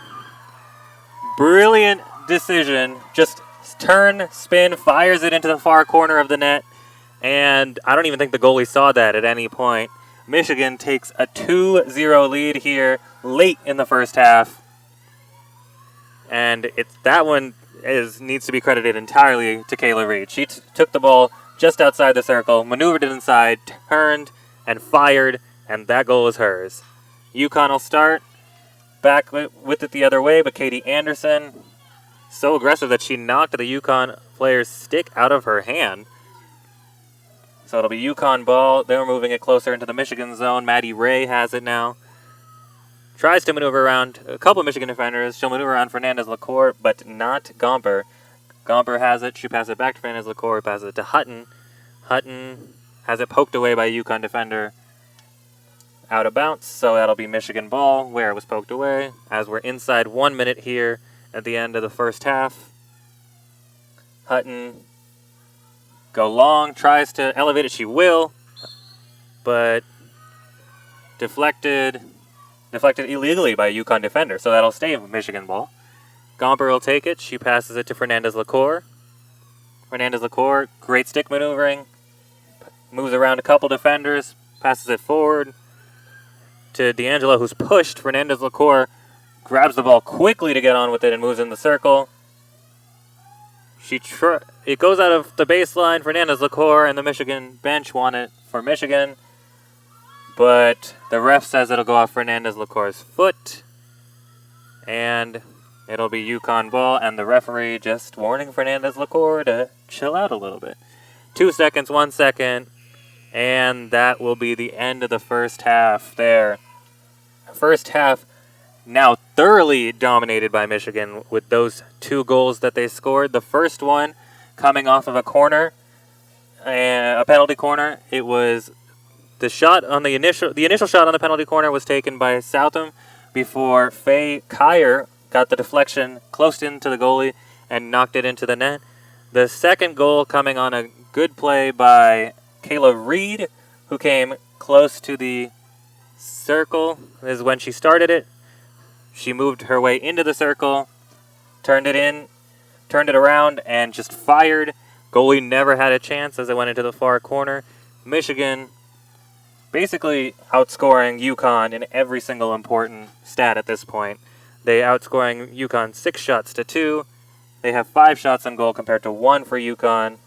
[SPEAKER 1] Brilliant decision. Just turn, spin, fires it into the far corner of the net. And I don't even think the goalie saw that at any point. Michigan takes a 2-0 lead here late in the first half. And that one needs to be credited entirely to Kayla Reed. She took the ball just outside the circle, maneuvered it inside, turned, and fired, and that goal is hers. UConn will start back with it the other way, but Katie Anderson, so aggressive that she knocked the UConn player's stick out of her hand. So it'll be UConn ball. They're moving it closer into the Michigan zone. Maddie Ray has it now. Tries to maneuver around a couple of Michigan defenders. She'll maneuver around Fernandez Lacour, but not Gomper. Gomper has it. She passes it back to Fernandez Lacour. Passes it to Hutton. Hutton has it poked away by a UConn defender. Out of bounds, so that'll be Michigan ball where it was poked away. As we're inside 1 minute here at the end of the first half. Hutton go long, tries to elevate it. She will, but deflected illegally by a UConn defender, so that'll stay Michigan ball. Gomper will take it. She passes it to Fernandez Lacour. Fernandez Lacour, great stick maneuvering. Moves around a couple defenders, passes it forward to D'Angelo, who's pushed. Fernandez Lacour grabs the ball quickly to get on with it and moves in the circle. It goes out of the baseline. Fernandez Lacour and the Michigan bench want it for Michigan, but the ref says it'll go off Fernandez Lacour's foot, and it'll be UConn ball, and the referee just warning Fernandez Lacour to chill out a little bit. 2 seconds, 1 second, and that will be the end of the first half there. First half now thoroughly dominated by Michigan with those 2 goals that they scored. The first one coming off of a corner, a penalty corner. It was the initial shot on the penalty corner was taken by Southam before Faye Kyer got the deflection close into the goalie and knocked it into the net. The second goal coming on a good play by Kayla Reed, who came close to the circle, is when she started it. She moved her way into the circle, turned it around, and just fired. Goalie never had a chance as it went into the far corner. Michigan basically outscoring UConn in every single important stat at this point. They outscoring UConn 6 shots to 2. They have 5 shots on goal compared to 1 for UConn.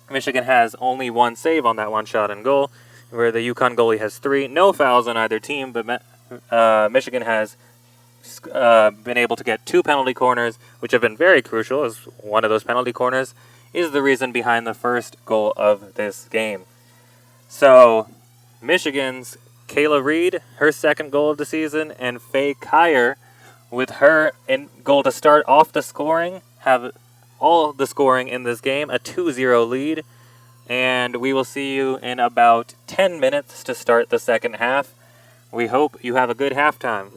[SPEAKER 1] Michigan has only 1 save on that 1 shot on goal, where the UConn goalie has 3. No fouls on either team, but Michigan has been able to get 2 penalty corners, which have been very crucial, as one of those penalty corners is the reason behind the first goal of this game. So, Michigan's Kayla Reed, her second goal of the season, and Faye Kyer, with her in goal to start off the scoring, have all the scoring in this game, a 2-0 lead. And we will see you in about 10 minutes to start the second half. We hope you have a good halftime.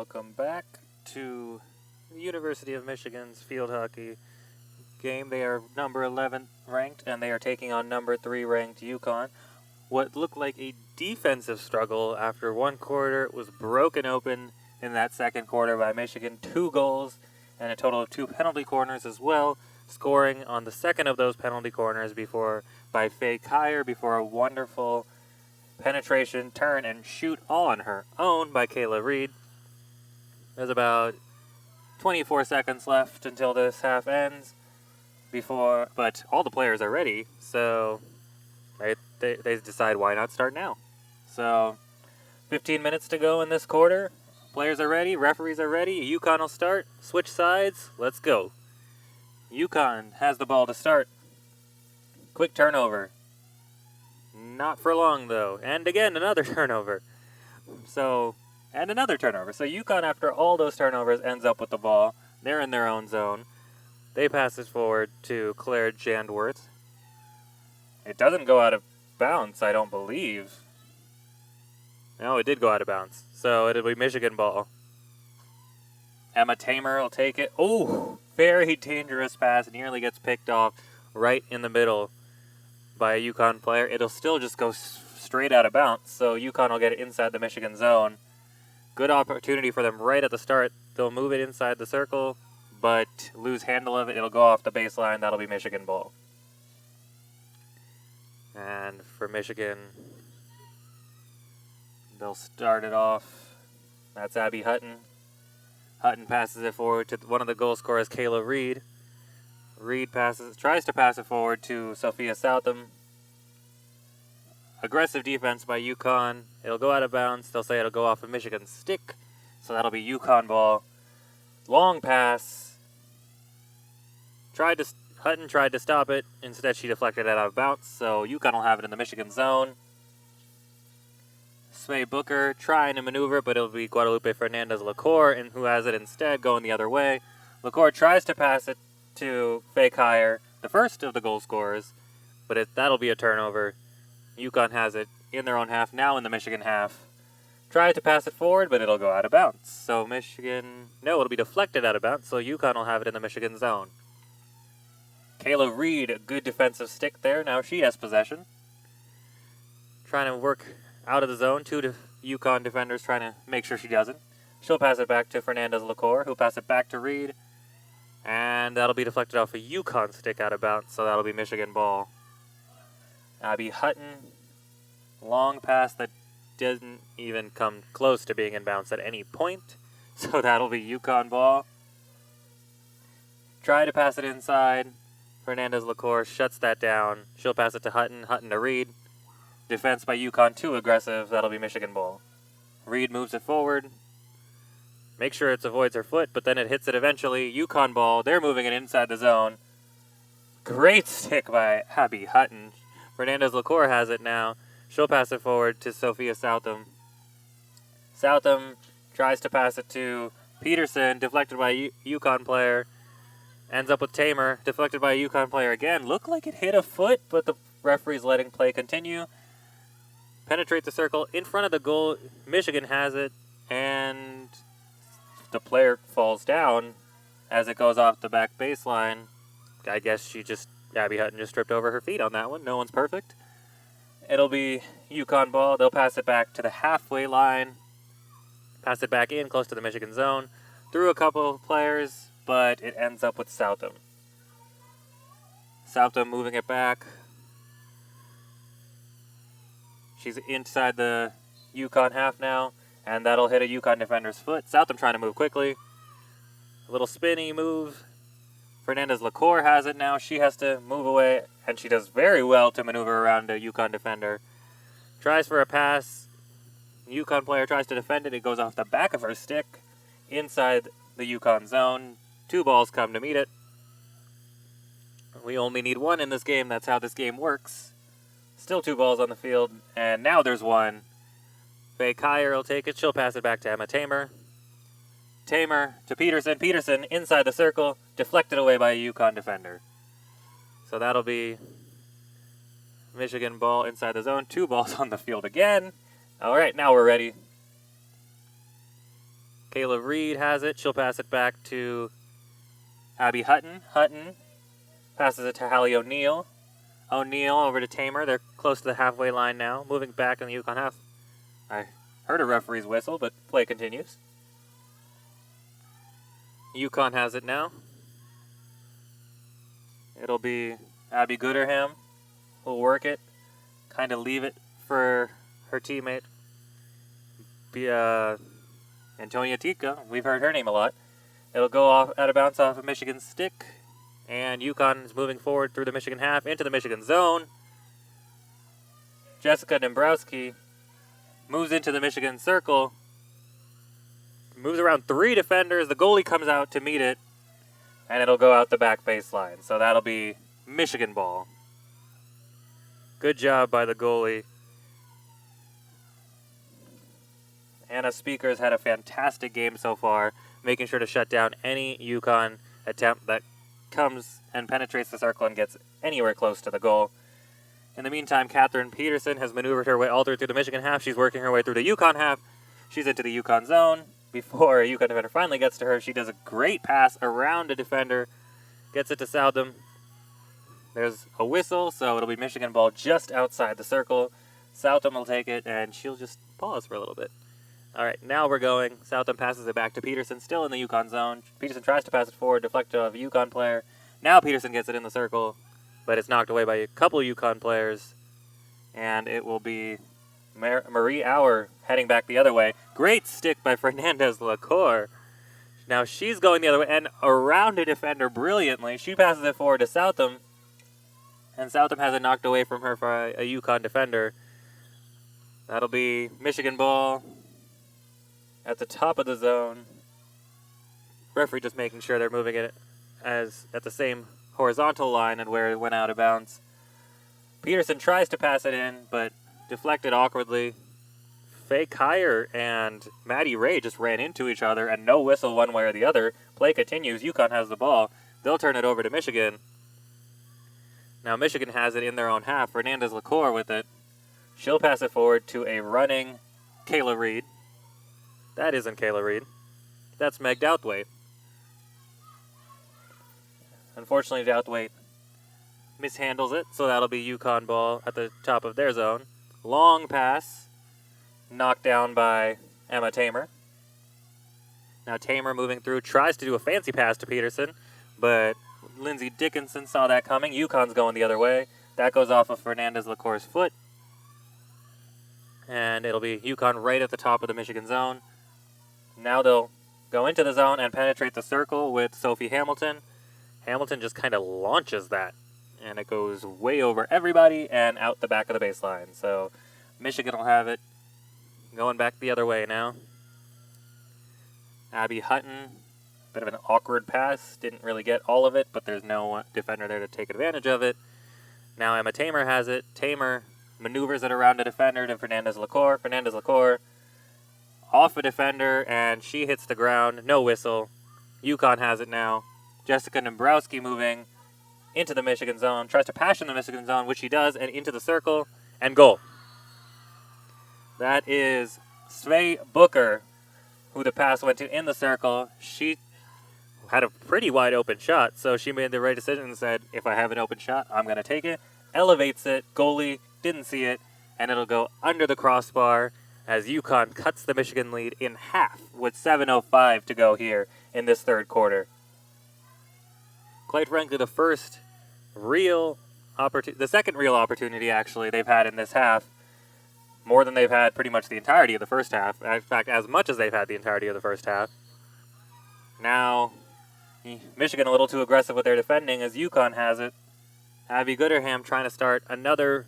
[SPEAKER 1] welcome back to the University of Michigan's field hockey game. They are number 11 ranked, and they are taking on number 3 ranked UConn. What looked like a defensive struggle after one quarter was broken open in that second quarter by Michigan. 2 goals and a total of 2 penalty corners as well, scoring on the second of those penalty corners by Faye Kyer before a wonderful penetration, turn, and shoot all on her own by Kayla Reed. There's about 24 seconds left until this half ends, but all the players are ready, so they decide why not start now. So 15 minutes to go in this quarter. Players are ready, referees are ready, UConn will start, switch sides, let's go. UConn has the ball to start. Quick turnover. Not for long, though. And again, another turnover. And another turnover. So UConn, after all those turnovers, ends up with the ball. They're in their own zone. They pass it forward to Claire Jandworth. It doesn't go out of bounds, I don't believe. No, it did go out of bounds. So it'll be Michigan ball. Emma Tamer will take it. Oh, very dangerous pass. Nearly gets picked off right in the middle by a UConn player. It'll still just go straight out of bounds, so UConn will get it inside the Michigan zone. Good opportunity for them right at the start. They'll move it inside the circle, but lose handle of it. It'll go off the baseline. That'll be Michigan ball. And for Michigan, they'll start it off. That's Abbey Hutton. Hutton passes it forward to one of the goal scorers, Kayla Reed. Reed tries to pass it forward to Sophia Southam. Aggressive defense by UConn. It'll go out of bounds. They'll say it'll go off of Michigan's stick, so that'll be UConn ball. Long pass. Hutton tried to stop it. Instead, she deflected it out of bounds, so UConn will have it in the Michigan zone. Sway Booker trying to maneuver, but it'll be Guadalupe Fernandez-Lacour, and who has it instead, going the other way. Lacour tries to pass it to Faye Kyer, the first of the goal scorers, but that'll be a turnover. UConn has it in their own half, now in the Michigan half. Tries to pass it forward, but it'll go out of bounds. So it'll be deflected out of bounds, so UConn will have it in the Michigan zone. Kayla Reed, a good defensive stick there. Now she has possession. Trying to work out of the zone. 2 UConn defenders trying to make sure she doesn't. She'll pass it back to Fernandez-Lacour, who'll pass it back to Reed. And that'll be deflected off a UConn stick out of bounds, so that'll be Michigan ball. Abbey Hutton, long pass that didn't even come close to being in bounds at any point, so that'll be UConn ball. Try to pass it inside. Fernandez-Lacour shuts that down. She'll pass it to Hutton. Hutton to Reed. Defense by UConn, too aggressive. That'll be Michigan ball. Reed moves it forward. Make sure it avoids her foot, but then it hits it eventually. UConn ball. They're moving it inside the zone. Great stick by Abbey Hutton. Fernandez-Lacour has it now. She'll pass it forward to Sophia Southam. Southam tries to pass it to Petersen, deflected by a UConn player. Ends up with Tamer, deflected by a UConn player again. Looked like it hit a foot, but the referee's letting play continue. Penetrate the circle in front of the goal. Michigan has it, and the player falls down as it goes off the back baseline. I guess Abbey Hutton just tripped over her feet on that one. No one's perfect. It'll be UConn ball. They'll pass it back to the halfway line. Pass it back in, close to the Michigan zone. Through a couple of players, but it ends up with Southam. Southam moving it back. She's inside the UConn half now, and that'll hit a UConn defender's foot. Southam trying to move quickly. A little spinny move. Fernandez-Lacour has it now. She has to move away, and she does very well to maneuver around a UConn defender. Tries for a pass. UConn player tries to defend it. It goes off the back of her stick inside the UConn zone. 2 balls come to meet it. We only need 1 in this game. That's how this game works. Still 2 balls on the field, and now there's 1. Faye Kyer will take it. She'll pass it back to Emma Tamer. Tamer to Petersen. Petersen inside the circle, deflected away by a UConn defender. So that'll be Michigan ball inside the zone. 2 balls on the field again. All right, now we're ready. Kayla Reed has it. She'll pass it back to Abbey Hutton. Hutton passes it to Hallie O'Neill. O'Neill over to Tamer. They're close to the halfway line now. Moving back in the Yukon half. I heard a referee's whistle, but play continues. Yukon has it now. It'll be Abby Gooderham who'll work it. Kind of leave it for her teammate. Be Antonia Tika. We've heard her name a lot. It'll go off out of bounds off of Michigan's stick. And Yukon is moving forward through the Michigan half into the Michigan zone. Jessica Dombrowski moves into the Michigan circle. Moves around 3 defenders. The goalie comes out to meet it. And it'll go out the back baseline. So that'll be Michigan ball. Good job by the goalie. Anna Speakers had a fantastic game so far, making sure to shut down any Yukon attempt that comes and penetrates the circle and gets anywhere close to the goal. In the meantime, Catherine Petersen has maneuvered her way all through the Michigan half. She's working her way through the Yukon half. She's into the Yukon zone. Before a Yukon defender finally gets to her, she does a great pass around a defender, gets it to Southam. There's a whistle, so it'll be Michigan ball just outside the circle. Southam will take it, and she'll just pause for a little bit. All right, now we're going. Southam passes it back to Petersen, still in the Yukon zone. Petersen tries to pass it forward, deflected off a Yukon player. Now Petersen gets it in the circle, but it's knocked away by a couple Yukon players, and it will be Marie Auer heading back the other way. Great stick by Fernandez Lacour. Now she's going the other way and around a defender brilliantly. She passes it forward to Southam, and Southam has it knocked away from her for a Yukon defender. That'll be Michigan ball at the top of the zone. Referee just making sure they're moving it as at the same horizontal line and where it went out of bounds. Petersen tries to pass it in, but deflected awkwardly. Faye Kyer and Maddie Ray just ran into each other, and no whistle one way or the other. Play continues. Yukon has the ball. They'll turn it over to Michigan. Now Michigan has it in their own half. Fernandez Lacour with it. She'll pass it forward to a running Kayla Reed. That isn't Kayla Reed. That's Meg Douthwaite. Unfortunately, Douthwaite mishandles it, so that'll be Yukon ball at the top of their zone. Long pass, knocked down by Emma Tamer. Now Tamer moving through, tries to do a fancy pass to Petersen, but Lindsay Dickinson saw that coming. Yukon's going the other way. That goes off of Fernandez Lacour's foot. And it'll be Yukon right at the top of the Michigan zone. Now they'll go into the zone and penetrate the circle with Sophie Hamilton. Hamilton just kind of launches that, and it goes way over everybody and out the back of the baseline. So Michigan will have it going back the other way now. Abbey Hutton, bit of an awkward pass. Didn't really get all of it, but there's no defender there to take advantage of it. Now Emma Tamer has it. Tamer maneuvers it around a defender to Fernandez Lacour. Fernandez Lacour off a defender, and she hits the ground. No whistle. Yukon has it now. Jessica Dombrowski moving into the Michigan zone. Tries to pass in the Michigan zone, which she does, and into the circle, and goal. That is Svea Booker, who the pass went to in the circle. She had a pretty wide open shot, so she made the right decision and said, if I have an open shot, I'm going to take it. Elevates it. Goalie didn't see it, and it'll go under the crossbar as Yukon cuts the Michigan lead in half with 7:05 to go here in this third quarter. Quite frankly, the second real opportunity, actually, they've had in this half, more than they've had pretty much the entirety of the first half. In fact, as much as they've had the entirety of the first half. Now, Michigan a little too aggressive with their defending as Yukon has it. Abby Gooderham trying to start another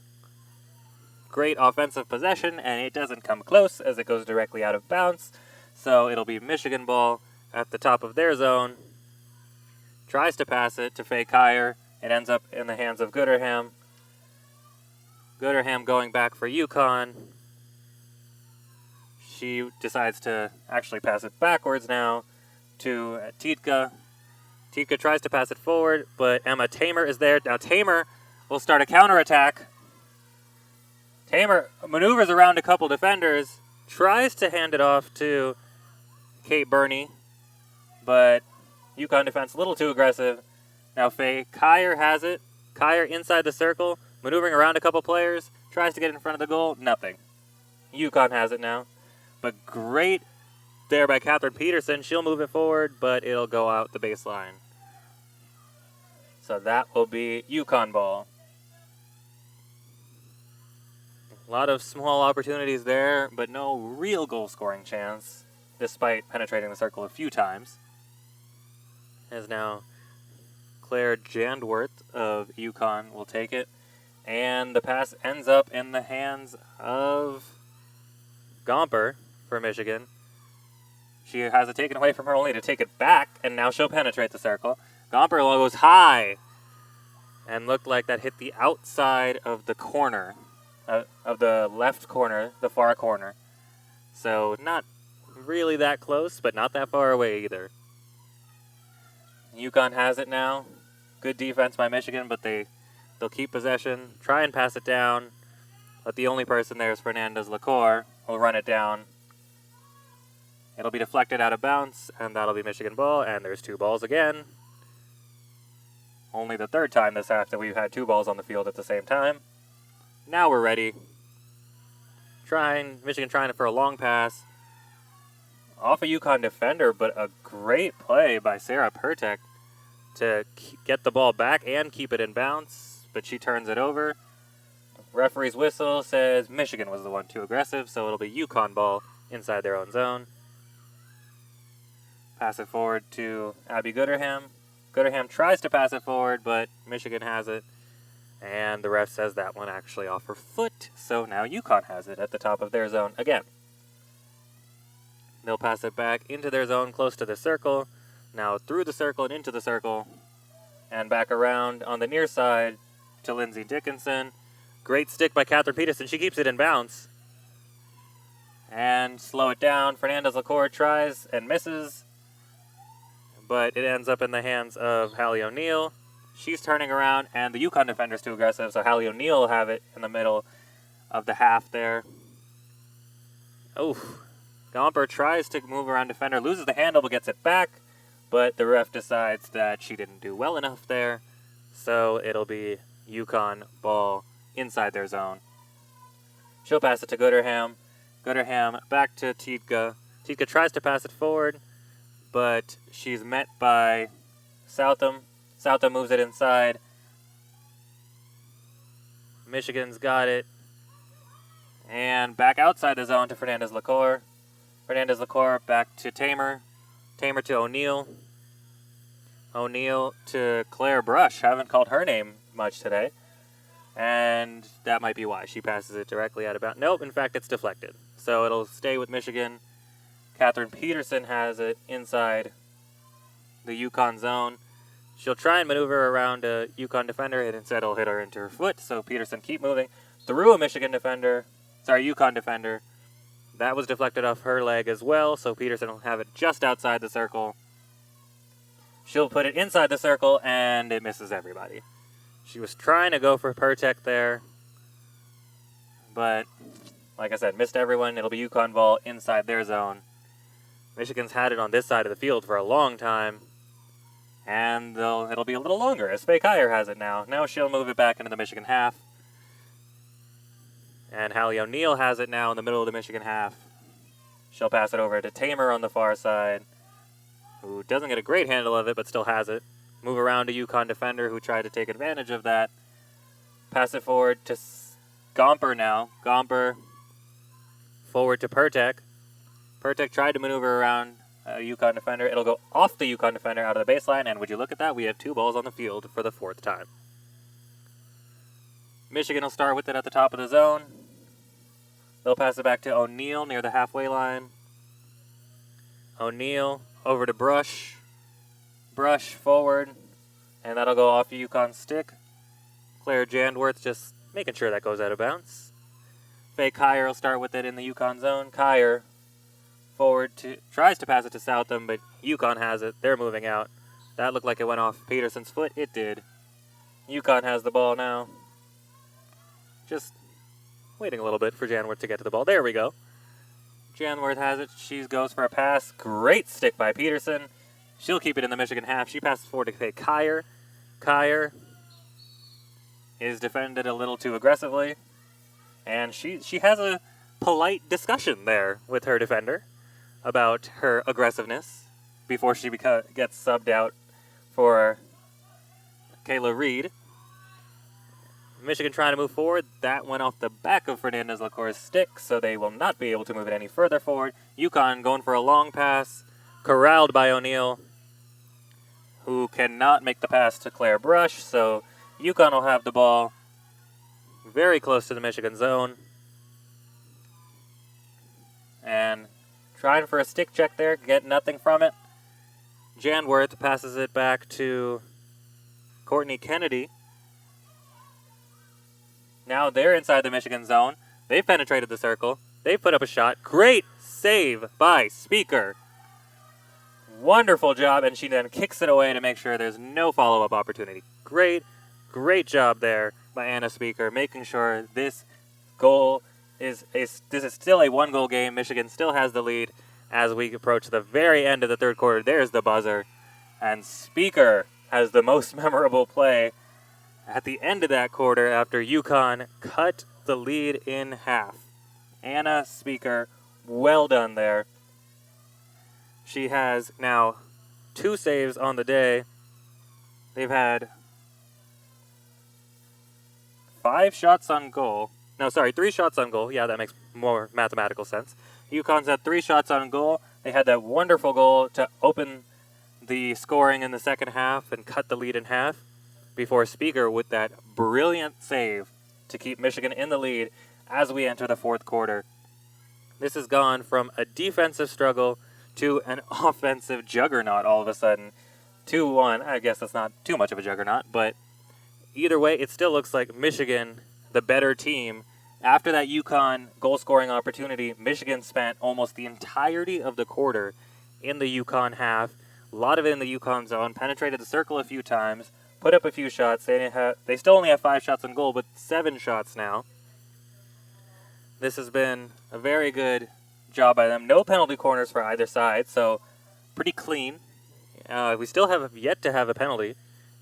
[SPEAKER 1] great offensive possession, and it doesn't come close as it goes directly out of bounds. So it'll be Michigan ball at the top of their zone. Tries to pass it to Faye Kyer. It ends up in the hands of Gooderham. Gooderham going back for Yukon. She decides to actually pass it backwards now to Titka. Titka tries to pass it forward, but Emma Tamer is there. Now Tamer will start a counterattack. Tamer maneuvers around a couple defenders, tries to hand it off to Kate Burney, but UConn defense a little too aggressive. Now Faye Kyer has it. Kyer inside the circle, maneuvering around a couple players, tries to get in front of the goal, nothing. UConn has it now. But great there by Catherine Petersen. She'll move it forward, but it'll go out the baseline. So that will be UConn ball. A lot of small opportunities there, but no real goal-scoring chance, despite penetrating the circle a few times. As now Claire Jandworth of UConn will take it, and the pass ends up in the hands of Gomper for Michigan. She has it taken away from her only to take it back, and now she'll penetrate the circle. Gomper goes high, and looked like that hit the outside of the corner, of the left corner, the far corner. So not really that close, but not that far away either. UConn has it now. Good defense by Michigan, but they'll keep possession, try and pass it down, but the only person there is Fernandez LaCour, who'll run it down. It'll be deflected out of bounds, and that'll be Michigan ball, and there's 2 balls again. Only the 3rd time this half that we've had 2 balls on the field at the same time. Now we're ready. Michigan trying for a long pass. Off a UConn defender, but a great play by Sarah Pertek to get the ball back and keep it in bounds, but she turns it over. Referee's whistle says Michigan was the one too aggressive, so it'll be UConn ball inside their own zone. Pass it forward to Abby Gooderham. Gooderham tries to pass it forward, but Michigan has it. And the ref says that one actually off her foot, so now UConn has it at the top of their zone again. They'll pass it back into their zone close to the circle. Now through the circle and into the circle. And back around on the near side to Lindsay Dickinson. Great stick by Catherine Petersen. She keeps it in bounds. And slow it down. Fernandez LaCour tries and misses. But it ends up in the hands of Hallie O'Neill. She's turning around, and the UConn defender's too aggressive, so Hallie O'Neill will have it in the middle of the half there. Oh, Gomper tries to move around defender, loses the handle, but gets it back. But the ref decides that she didn't do well enough there, so it'll be UConn ball inside their zone. She'll pass it to Gooderham. Gooderham back to Tietke. Tietke tries to pass it forward, but she's met by Southam. Southam moves it inside. Michigan's got it. And back outside the zone to Fernandez LaCour. Fernandez LaCour back to Tamer. Tamer to O'Neill. O'Neill to Claire Brush. Haven't called her name much today. And that might be why. She passes it directly out of bounds. Nope, in fact, it's deflected. So it'll stay with Michigan. Catherine Petersen has it inside the UConn zone. She'll try and maneuver around a UConn defender, and instead it'll hit her into her foot. So Petersen keep moving through a UConn defender. That was deflected off her leg as well, so Petersen will have it just outside the circle. She'll put it inside the circle, and it misses everybody. She was trying to go for Pertek there, but like I said, missed everyone. It'll be UConn ball inside their zone. Michigan's had it on this side of the field for a long time, and it'll be a little longer as Faye Kyer has it now. Now she'll move it back into the Michigan half. And Hallie O'Neill has it now in the middle of the Michigan half. She'll pass it over to Tamer on the far side, who doesn't get a great handle of it, but still has it. Move around to UConn defender, who tried to take advantage of that. Pass it forward to Gomper now. Gomper forward to Pertek. Pertek tried to maneuver around a UConn defender. It'll go off the UConn defender out of the baseline, and would you look at that, we have 2 balls on the field for the 4th time. Michigan will start with it at the top of the zone. They'll pass it back to O'Neill near the halfway line. O'Neill over to Brush. Brush forward, and that'll go off UConn's stick. Claire Jandworth just making sure that goes out of bounds. Faye Kyer will start with it in the UConn zone. Kyer forward tries to pass it to Southam, but UConn has it. They're moving out. That looked like it went off Petersen's foot. It did. UConn has the ball now. Just waiting a little bit for Janworth to get to the ball. There we go. Janworth has it. She goes for a pass. Great stick by Petersen. She'll keep it in the Michigan half. She passes forward to Kyer. Kyer is defended a little too aggressively. And she has a polite discussion there with her defender about her aggressiveness before she gets subbed out for Kayla Reed. Michigan trying to move forward. That went off the back of Fernandez Lacour's stick, so they will not be able to move it any further forward. UConn going for a long pass, corralled by O'Neal, who cannot make the pass to Claire Brush, so UConn will have the ball very close to the Michigan zone. And trying for a stick check there, get nothing from it. Janworth passes it back to Courtney Kennedy. Now they're inside the Michigan zone. They've penetrated the circle. They've put up a shot. Great save by Speaker. Wonderful job, and she then kicks it away to make sure there's no follow-up opportunity. Great job there by Anna Speaker, making sure this is still a one-goal game. Michigan still has the lead as we approach the very end of the third quarter. There's the buzzer, and Speaker has the most memorable play at the end of that quarter after UConn cut the lead in half. Anna Speaker, well done there. She has now 2 saves on the day. They've had 3 shots on goal. Yeah, that makes more mathematical sense. UConn's had 3 shots on goal. They had that wonderful goal to open the scoring in the second half and cut the lead in half before Speaker with that brilliant save to keep Michigan in the lead as we enter the fourth quarter. This has gone from a defensive struggle to an offensive juggernaut all of a sudden. 2-1. I guess that's not too much of a juggernaut, but either way, it still looks like Michigan, the better team. After that UConn goal-scoring opportunity, Michigan spent almost the entirety of the quarter in the UConn half. A lot of it in the UConn zone, penetrated the circle a few times, put up a few shots. They still only have 5 shots on goal, but 7 shots now. This has been a very good job by them. No penalty corners for either side, so pretty clean. We still have yet to have a penalty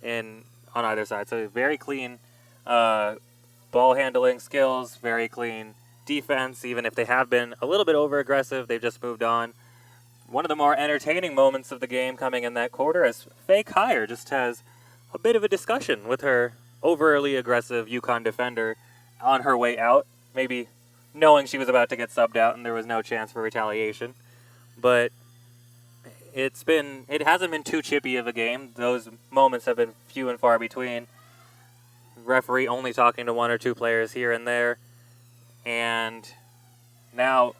[SPEAKER 1] on either side, so very clean ball handling skills, very clean defense. Even if they have been a little bit over-aggressive, they've just moved on. One of the more entertaining moments of the game coming in that quarter is Faye Kyer just has a bit of a discussion with her overly aggressive UConn defender on her way out, maybe knowing she was about to get subbed out and there was no chance for retaliation. But it hasn't been too chippy of a game. Those moments have been few and far between. Referee only talking to 1 or 2 players here and there. And now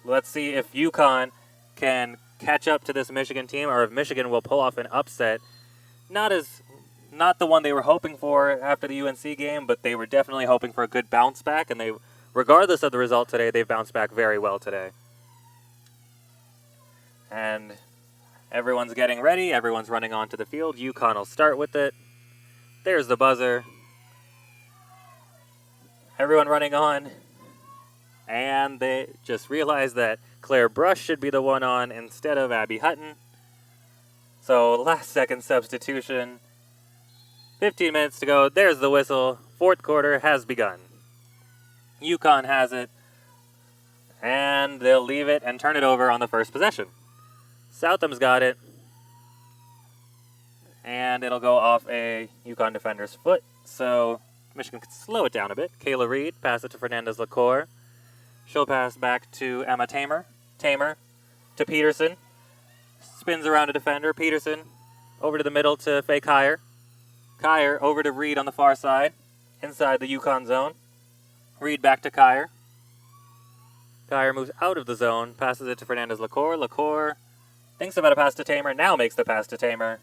[SPEAKER 1] let's see if UConn can catch up to this Michigan team, or if Michigan will pull off an upset. Not the one they were hoping for after the UNC game, but they were definitely hoping for a good bounce back, and regardless of the result today, they've bounced back very well today. And everyone's getting ready. Everyone's running onto the field. UConn will start with it. There's the buzzer. Everyone running on. And they just realized that Claire Brush should be the one on instead of Abbey Hutton. So last second substitution. 15 minutes to go. There's the whistle. Fourth quarter has begun. UConn has it. And they'll leave it and turn it over on the first possession. Southam's got it. And it'll go off a UConn defender's foot. So Michigan can slow it down a bit. Kayla Reed, pass it to Fernandez Lacour. She'll pass back to Emma Tamer. Tamer to Petersen. Spins around a defender. Petersen over to the middle to Faye Kyer. Kyer over to Reed on the far side. Inside the UConn zone. Reed back to Kyer. Kyer moves out of the zone. Passes it to Fernandez Lacour. Lacour thinks about a pass to Tamer. Now makes the pass to Tamer.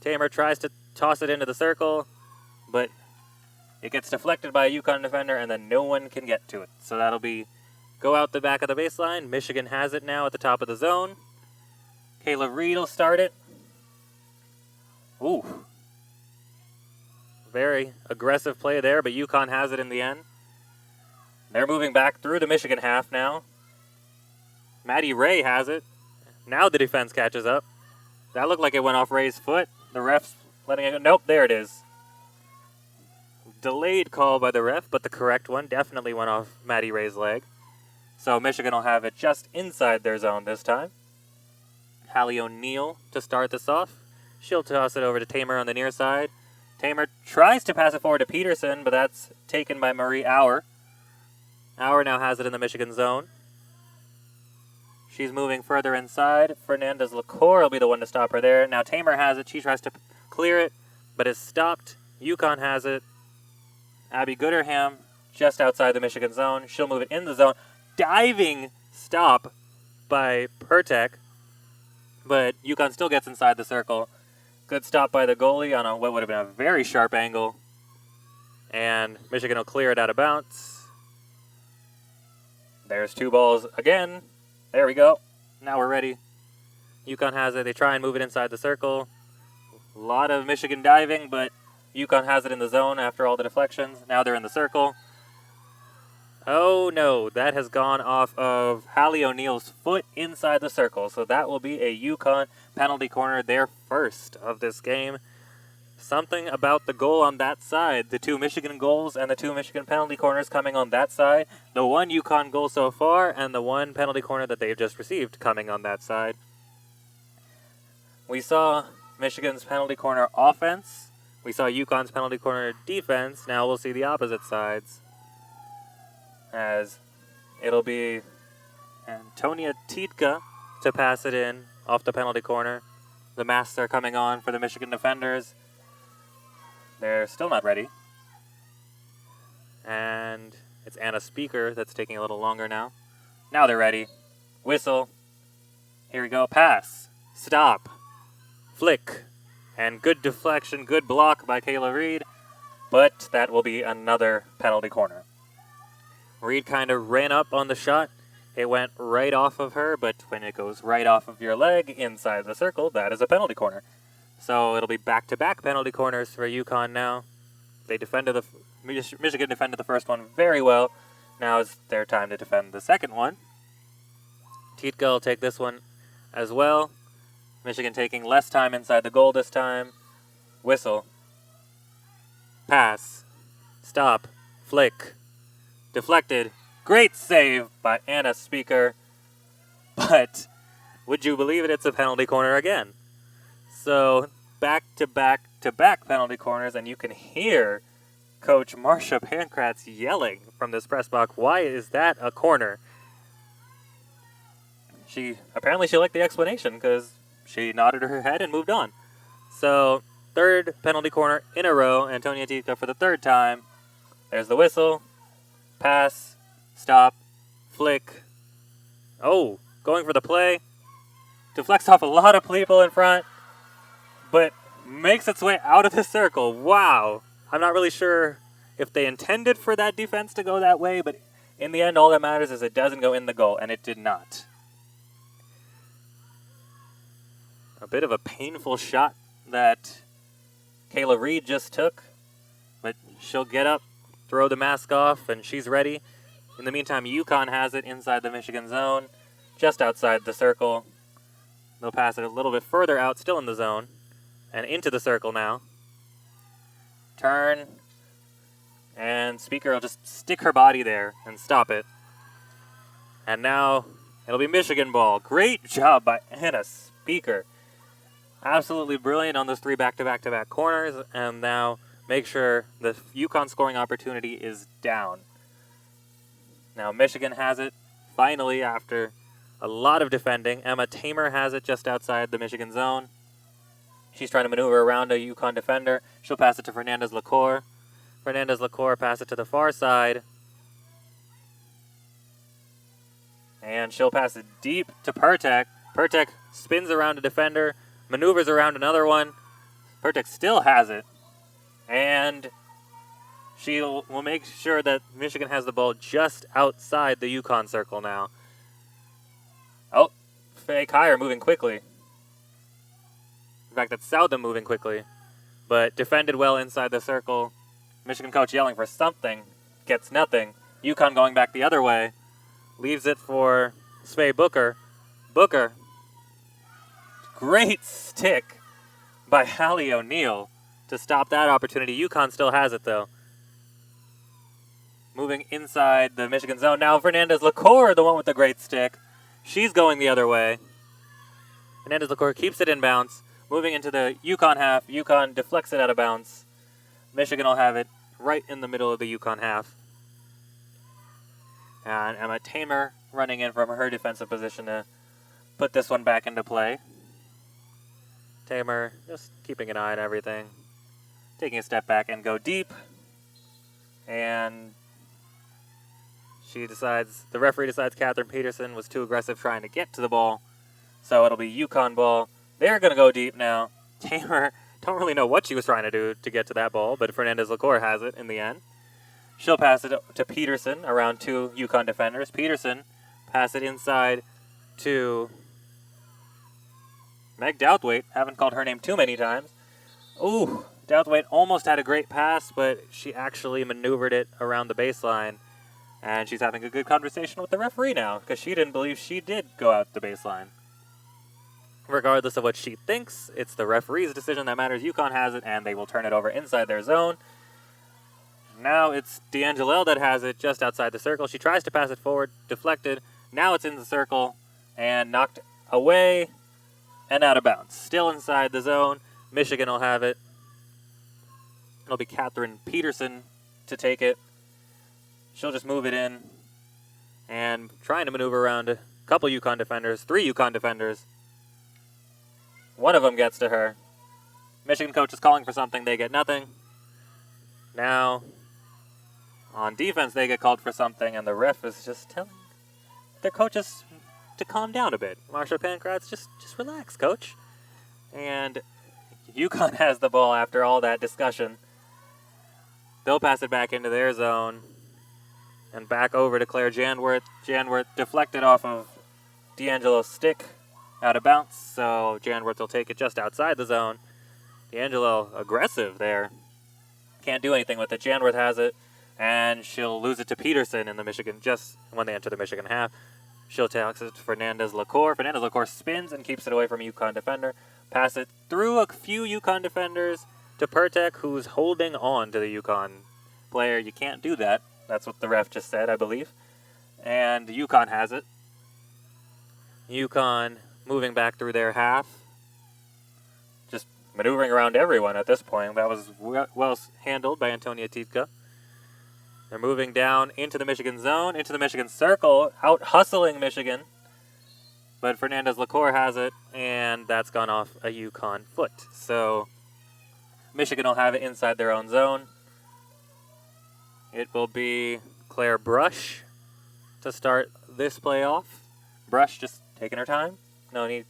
[SPEAKER 1] Tamer tries to toss it into the circle, but it gets deflected by a UConn defender, and then no one can get to it. So that'll be go out the back of the baseline. Michigan has it now at the top of the zone. Kayla Reed will start it. Ooh. Very aggressive play there, but UConn has it in the end. They're moving back through the Michigan half now. Maddie Ray has it. Now the defense catches up. That looked like it went off Ray's foot. The ref's letting it go. Nope, there it is. Delayed call by the ref, but the correct one definitely went off Maddie Ray's leg. So Michigan will have it just inside their zone this time. Hallie O'Neill to start this off. She'll toss it over to Tamer on the near side. Tamer tries to pass it forward to Petersen, but that's taken by Marie Auer. Auer now has it in the Michigan zone. She's moving further inside. Fernandez LaCour will be the one to stop her there. Now Tamer has it. She tries to clear it, but is stopped. UConn has it. Abby Gooderham just outside the Michigan zone. She'll move it in the zone. Diving stop by Pertek, but UConn still gets inside the circle. Good stop by the goalie on what would have been a very sharp angle. And Michigan will clear it out of bounds. There's 2 balls again. There we go. Now we're ready. UConn has it. They try and move it inside the circle. A lot of Michigan diving, but UConn has it in the zone after all the deflections. Now they're in the circle. Oh no, that has gone off of Hallie O'Neill's foot inside the circle. So that will be a UConn penalty corner, their first of this game. Something about the goal on that side. The 2 Michigan goals and the 2 Michigan penalty corners coming on that side. The 1 UConn goal so far and the 1 penalty corner that they've just received coming on that side. We saw Michigan's penalty corner offense. We saw UConn's penalty corner defense. Now we'll see the opposite sides, as it'll be Antonia Tidka to pass it in off the penalty corner. The masks are coming on for the Michigan defenders. They're still not ready. And it's Anna Speaker that's taking a little longer now. Now they're ready. Whistle. Here we go. Pass. Stop. Flick. And good deflection, good block by Kayla Reed. But that will be another penalty corner. Reed kind of ran up on the shot. It went right off of her, but when it goes right off of your leg inside the circle, that is a penalty corner. So it'll be back-to-back penalty corners for UConn now. Michigan defended the first one very well. Now is their time to defend the second one. Tietke will take this one as well. Michigan taking less time inside the goal this time. Whistle. Pass. Stop. Flick. Deflected. Great save by Anna Speaker. But would you believe it, it's a penalty corner again. So back-to-back-to-back penalty corners, and you can hear Coach Marcia Pankratz yelling from this press box, why is that a corner? Apparently she liked the explanation because she nodded her head and moved on. So, third penalty corner in a row. Antonia Tietke for the third time. There's the whistle. Pass. Stop. Flick. Oh, going for the play. Deflects off a lot of people in front, but makes its way out of the circle. Wow. I'm not really sure if they intended for that defense to go that way, but in the end, all that matters is it doesn't go in the goal, and it did not. A bit of a painful shot that Kayla Reed just took, but she'll get up, throw the mask off, and she's ready. In the meantime, UConn has it inside the Michigan zone, just outside the circle. They'll pass it a little bit further out, still in the zone, and into the circle now. Turn, and Speaker will just stick her body there and stop it. And now it'll be Michigan ball. Great job by Anna Speaker. Absolutely brilliant on those 3 back-to-back-to-back corners, and now make sure the UConn scoring opportunity is down. Now Michigan has it, finally, after a lot of defending. Emma Tamer has it just outside the Michigan zone. She's trying to maneuver around a UConn defender. She'll pass it to Fernandez LaCour. Fernandez LaCour pass it to the far side. And she'll pass it deep to Pertek. Pertek spins around a defender, maneuvers around another one. Pertek still has it. And she will make sure that Michigan has the ball just outside the UConn circle now. Oh, Faye Kyer moving quickly. In fact, that's Southam moving quickly. But defended well inside the circle. Michigan coach yelling for something. Gets nothing. UConn going back the other way. Leaves it for Svay Booker. Booker. Great stick by Hallie O'Neill to stop that opportunity. UConn still has it, though. Moving inside the Michigan zone. Now Fernandez-Lacour, the one with the great stick. She's going the other way. Fernandez-Lacour keeps it in bounds. Moving into the UConn half. UConn deflects it out of bounds. Michigan will have it right in the middle of the UConn half. And Emma Tamer running in from her defensive position to put this one back into play. Tamer just keeping an eye on everything. Taking a step back and go deep. And the referee decides Catherine Petersen was too aggressive trying to get to the ball. So it'll be UConn ball. They're going to go deep now. Tamer, don't really know what she was trying to do to get to that ball, but Fernandez-Lacour has it in the end. She'll pass it to Petersen around 2 UConn defenders. Petersen pass it inside to Meg Douthwaite. Haven't called her name too many times. Ooh, Douthwaite almost had a great pass, but she actually maneuvered it around the baseline. And she's having a good conversation with the referee now, because she didn't believe she did go out the baseline. Regardless of what she thinks, it's the referee's decision that matters. UConn has it, and they will turn it over inside their zone. Now it's D'Angelo that has it just outside the circle. She tries to pass it forward, deflected. Now it's in the circle, and knocked away and out of bounds. Still inside the zone. Michigan will have it. It'll be Catherine Petersen to take it. She'll just move it in and trying to maneuver around a couple UConn defenders, 3 UConn defenders. One of them gets to her. Michigan coach is calling for something. They get nothing. Now, on defense, they get called for something, and the ref is just telling their coaches to calm down a bit. Marsha Pankratz, just relax, coach. And UConn has the ball after all that discussion. They'll pass it back into their zone. And back over to Claire Janworth. Janworth deflected off of D'Angelo's stick out of bounds. So Janworth will take it just outside the zone. D'Angelo aggressive there. Can't do anything with it. Janworth has it. And she'll lose it to Petersen in the Michigan, just when they enter the Michigan half. She'll toss it to Fernandez-Lacour. Fernandez-Lacour spins and keeps it away from a UConn defender. Pass it through a few UConn defenders to Pertek, who's holding on to the UConn player. You can't do that. That's what the ref just said, I believe. And UConn has it. UConn moving back through their half. Just maneuvering around everyone at this point. That was well handled by Antonia Titka. They're moving down into the Michigan zone, into the Michigan circle, out hustling Michigan. But Fernandez-Lacour has it, and that's gone off a UConn foot. So Michigan will have it inside their own zone. It will be Claire Brush to start this playoff. Brush just taking her time. No need.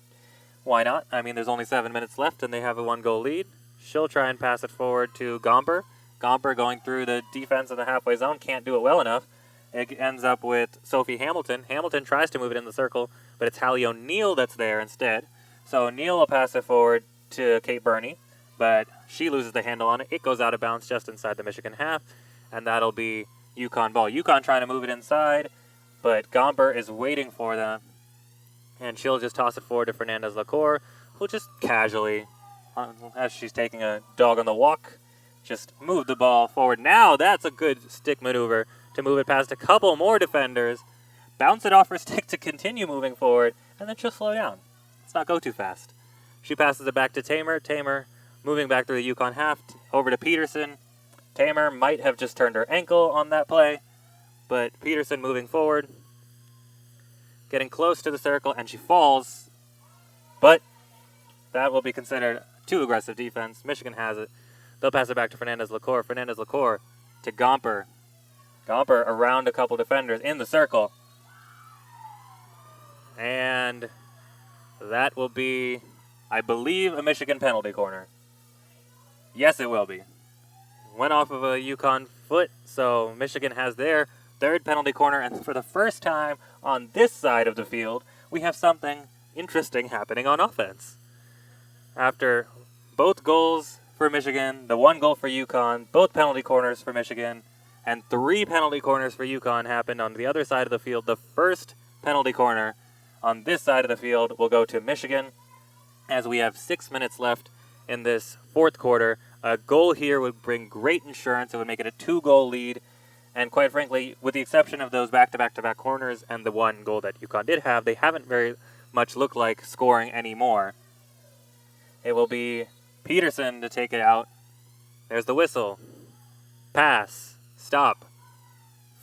[SPEAKER 1] Why not? I mean, there's only 7 minutes left, and they have a 1-goal lead. She'll try and pass it forward to Gomper. Gomper going through the defense in the halfway zone. Can't do it well enough. It ends up with Sophie Hamilton. Hamilton tries to move it in the circle, but it's Hallie O'Neill that's there instead. So O'Neill will pass it forward to Kate Burney, but she loses the handle on it. It goes out of bounds just inside the Michigan half. And that'll be UConn ball. UConn trying to move it inside, but Gomber is waiting for them. And she'll just toss it forward to Fernandez-Lacour, who'll just casually, as she's taking a dog on the walk, just move the ball forward. Now that's a good stick maneuver to move it past a couple more defenders, bounce it off her stick to continue moving forward, and then she'll slow down. Let's not go too fast. She passes it back to Tamer. Tamer moving back through the UConn half, over to Petersen. Tamer might have just turned her ankle on that play, but Petersen moving forward, getting close to the circle, and she falls. But that will be considered too aggressive defense. Michigan has it. They'll pass it back to Fernandez-Lacour. Fernandez-Lacour to Gomper. Gomper around a couple defenders in the circle. And that will be, I believe, a Michigan penalty corner. Yes, it will be. Went off of a UConn foot, so Michigan has their 3rd penalty corner, and for the first time on this side of the field, we have something interesting happening on offense. After both goals for Michigan, the 1 goal for UConn, both penalty corners for Michigan, and 3 penalty corners for UConn happened on the other side of the field. The first penalty corner on this side of the field will go to Michigan, as we have 6 minutes left in this fourth quarter. A goal here would bring great insurance. It would make it a 2-goal lead. And quite frankly, with the exception of those back-to-back-to-back corners and the 1 goal that UConn did have, they haven't very much looked like scoring anymore. It will be Petersen to take it out. There's the whistle. Pass. Stop.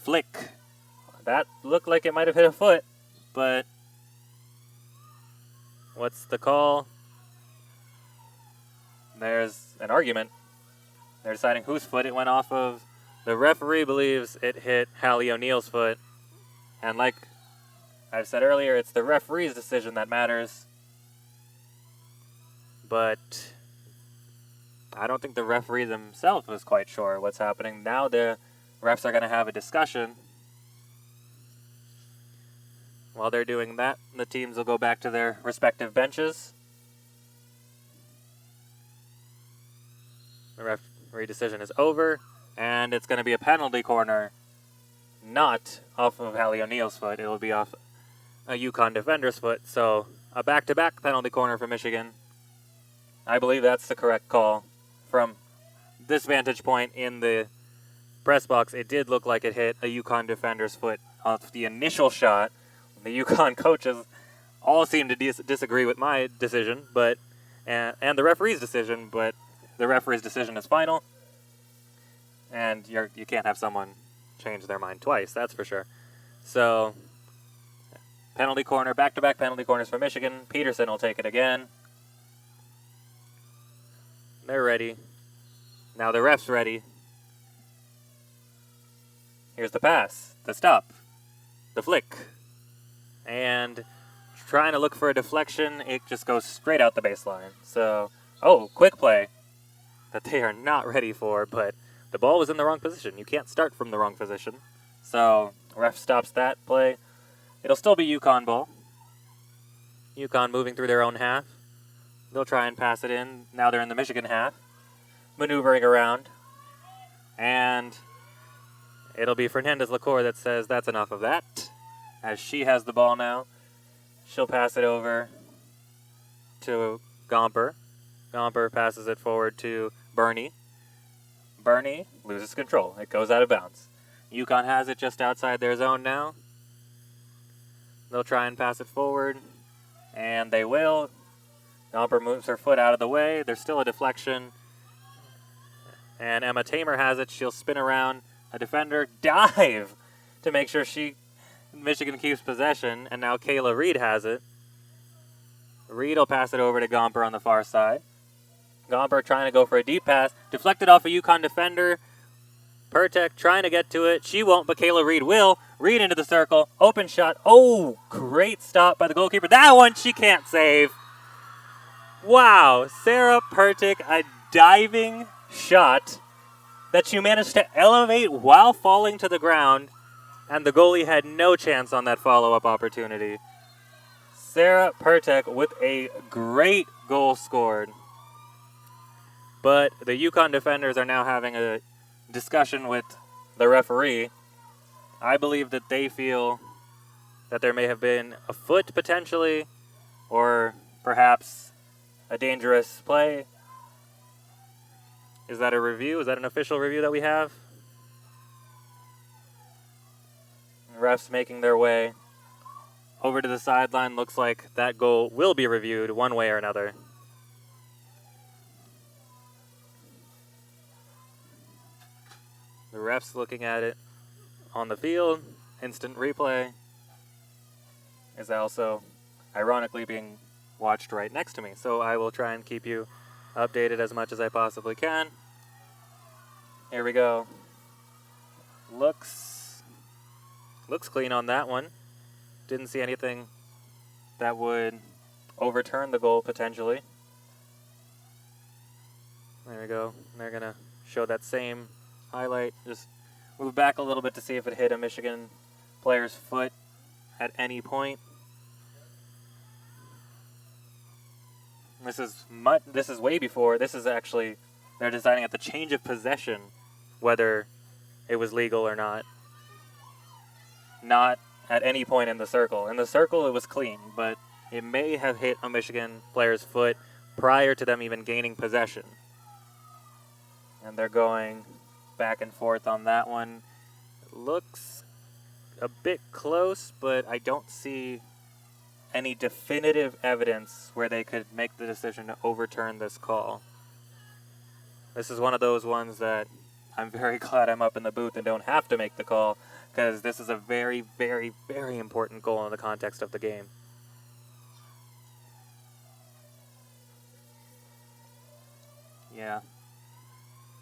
[SPEAKER 1] Flick. That looked like it might have hit a foot, but what's the call? There's an argument. They're deciding whose foot it went off of. The referee believes it hit Hallie O'Neal's foot. And like I've said earlier, it's the referee's decision that matters. But I don't think the referee themselves was quite sure what's happening. Now the refs are going to have a discussion. While they're doing that, the teams will go back to their respective benches. The referee decision is over, and it's going to be a penalty corner, not off of Hallie O'Neal's foot. It will be off a UConn defender's foot. So a back-to-back penalty corner for Michigan. I believe that's the correct call. From this vantage point in the press box, it did look like it hit a UConn defender's foot off the initial shot. The UConn coaches all seem to disagree with my decision, but and the referee's decision, but the referee's decision is final, and you can't have someone change their mind twice, that's for sure. So, penalty corner, back-to-back penalty corners for Michigan. Petersen will take it again. They're ready. Now the ref's ready. Here's the pass, the stop, the flick. And trying to look for a deflection, it just goes straight out the baseline. So, quick play that they are not ready for, but the ball was in the wrong position. You can't start from the wrong position. So, ref stops that play. It'll still be UConn ball. UConn moving through their own half. They'll try and pass it in. Now they're in the Michigan half, maneuvering around. And it'll be Fernandez-Lacour that says that's enough of that. As she has the ball now, she'll pass it over to Gomper. Gomper passes it forward to Burney. Burney loses control. It goes out of bounds. UConn has it just outside their zone now. They'll try and pass it forward, and they will. Gomper moves her foot out of the way. There's still a deflection. And Emma Tamer has it. She'll spin around. A defender dive to make sure Michigan keeps possession, and now Kayla Reed has it. Reed will pass it over to Gomper on the far side. Gomper trying to go for a deep pass. Deflected off a UConn defender. Pertek trying to get to it. She won't, but Kayla Reed will. Reed into the circle. Open shot. Oh, great stop by the goalkeeper. That one she can't save. Wow, Sarah Pertek, a diving shot that she managed to elevate while falling to the ground, and the goalie had no chance on that follow-up opportunity. Sarah Pertek with a great goal scored. But the UConn defenders are now having a discussion with the referee. I believe that they feel that there may have been a foot potentially, or perhaps a dangerous play. Is that a review? Is that an official review that we have? Refs making their way over to the sideline. Looks like that goal will be reviewed one way or another. The refs looking at it on the field. Instant replay is also ironically being watched right next to me. So I will try and keep you updated as much as I possibly can. Here we go. Looks clean on that one. Didn't see anything that would overturn the goal potentially. There we go. They're going to show that same highlight. Just move back a little bit to see if it hit a Michigan player's foot at any point. This is way before. This is actually, they're deciding at the change of possession whether it was legal or not. Not at any point in the circle. In the circle, it was clean, but it may have hit a Michigan player's foot prior to them even gaining possession. And they're going back and forth on that one. It looks a bit close, but I don't see any definitive evidence where they could make the decision to overturn this call. This is one of those ones that I'm very glad I'm up in the booth and don't have to make the call, because this is a very, very, very important goal in the context of the game. Yeah.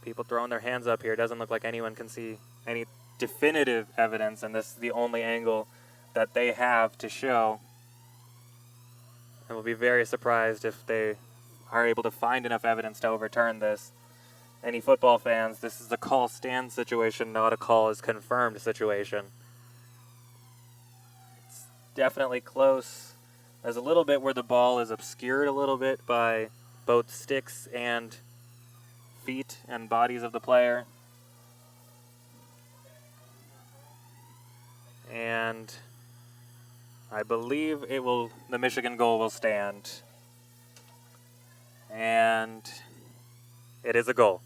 [SPEAKER 1] People throwing their hands up here. Doesn't look like anyone can see any definitive evidence, and this is the only angle that they have to show. And we'll be very surprised if they are able to find enough evidence to overturn this. Any football fans, this is a call stand situation, not a call is confirmed situation. It's definitely close. There's a little bit where the ball is obscured a little bit by both sticks and feet and bodies of the player. And I believe the Michigan goal will stand. And it is a goal.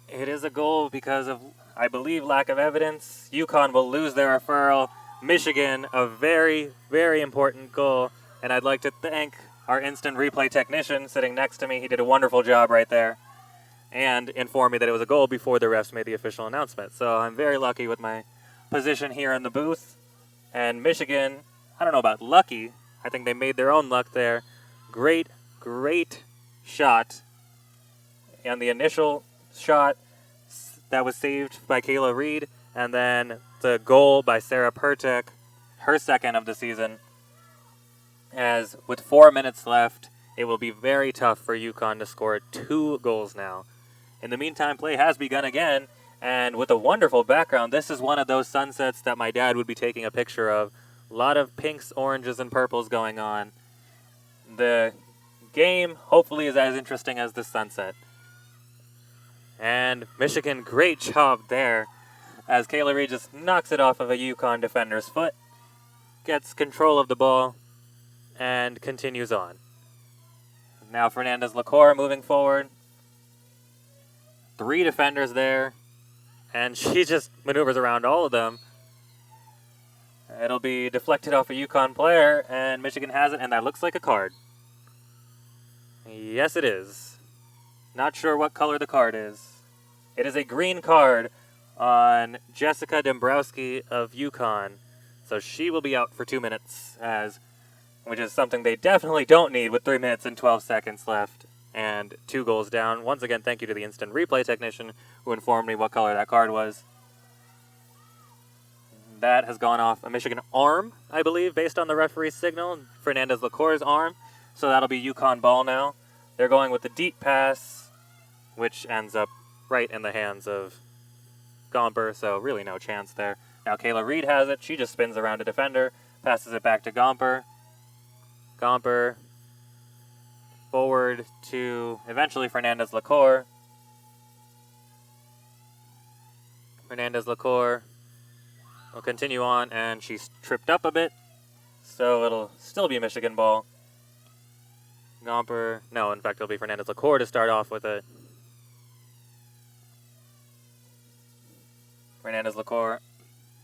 [SPEAKER 1] It is a goal because of, I believe, lack of evidence. UConn will lose their referral. Michigan, a very, very important goal. And I'd like to thank our instant replay technician sitting next to me. He did a wonderful job right there. And informed me that it was a goal before the refs made the official announcement. So I'm very lucky with my position here in the booth. And Michigan, I don't know about lucky. I think they made their own luck there. Great, great shot. And the initial shot that was saved by Kayla Reed, and then the goal by Sarah Pertek, her second of the season. As with 4 minutes left, it will be very tough for UConn to score 2 goals now. In the meantime, play has begun again, and with a wonderful background, this is one of those sunsets that my dad would be taking a picture of. A lot of pinks, oranges, and purples going on. The game, hopefully, is as interesting as the sunset. And Michigan, great job there, as Kayla Reed just knocks it off of a UConn defender's foot, gets control of the ball, and continues on. Now Fernandez-Lacour moving forward. 3 defenders there, and she just maneuvers around all of them. It'll be deflected off a UConn player, and Michigan has it, and that looks like a card. Yes, it is. Not sure what color the card is. It is a green card on Jessica Dombrowski of UConn. So she will be out for 2 minutes, which is something they definitely don't need with 3 minutes and 12 seconds left and 2 goals down. Once again, thank you to the instant replay technician who informed me what color that card was. That has gone off a Michigan arm, I believe, based on the referee's signal, Fernandez-Lacour's arm. So that'll be UConn ball now. They're going with the deep pass, which ends up right in the hands of Gomper, so really no chance there. Now Kayla Reed has it. She just spins around a defender, passes it back to Gomper. Gomper forward to eventually Fernandez-Lacour. Fernandez-Lacour will continue on, and she's tripped up a bit, so it'll still be Michigan ball. Gomper, no, in fact, it'll be Fernandez-Lacour to start off with it. Fernandez-Lacour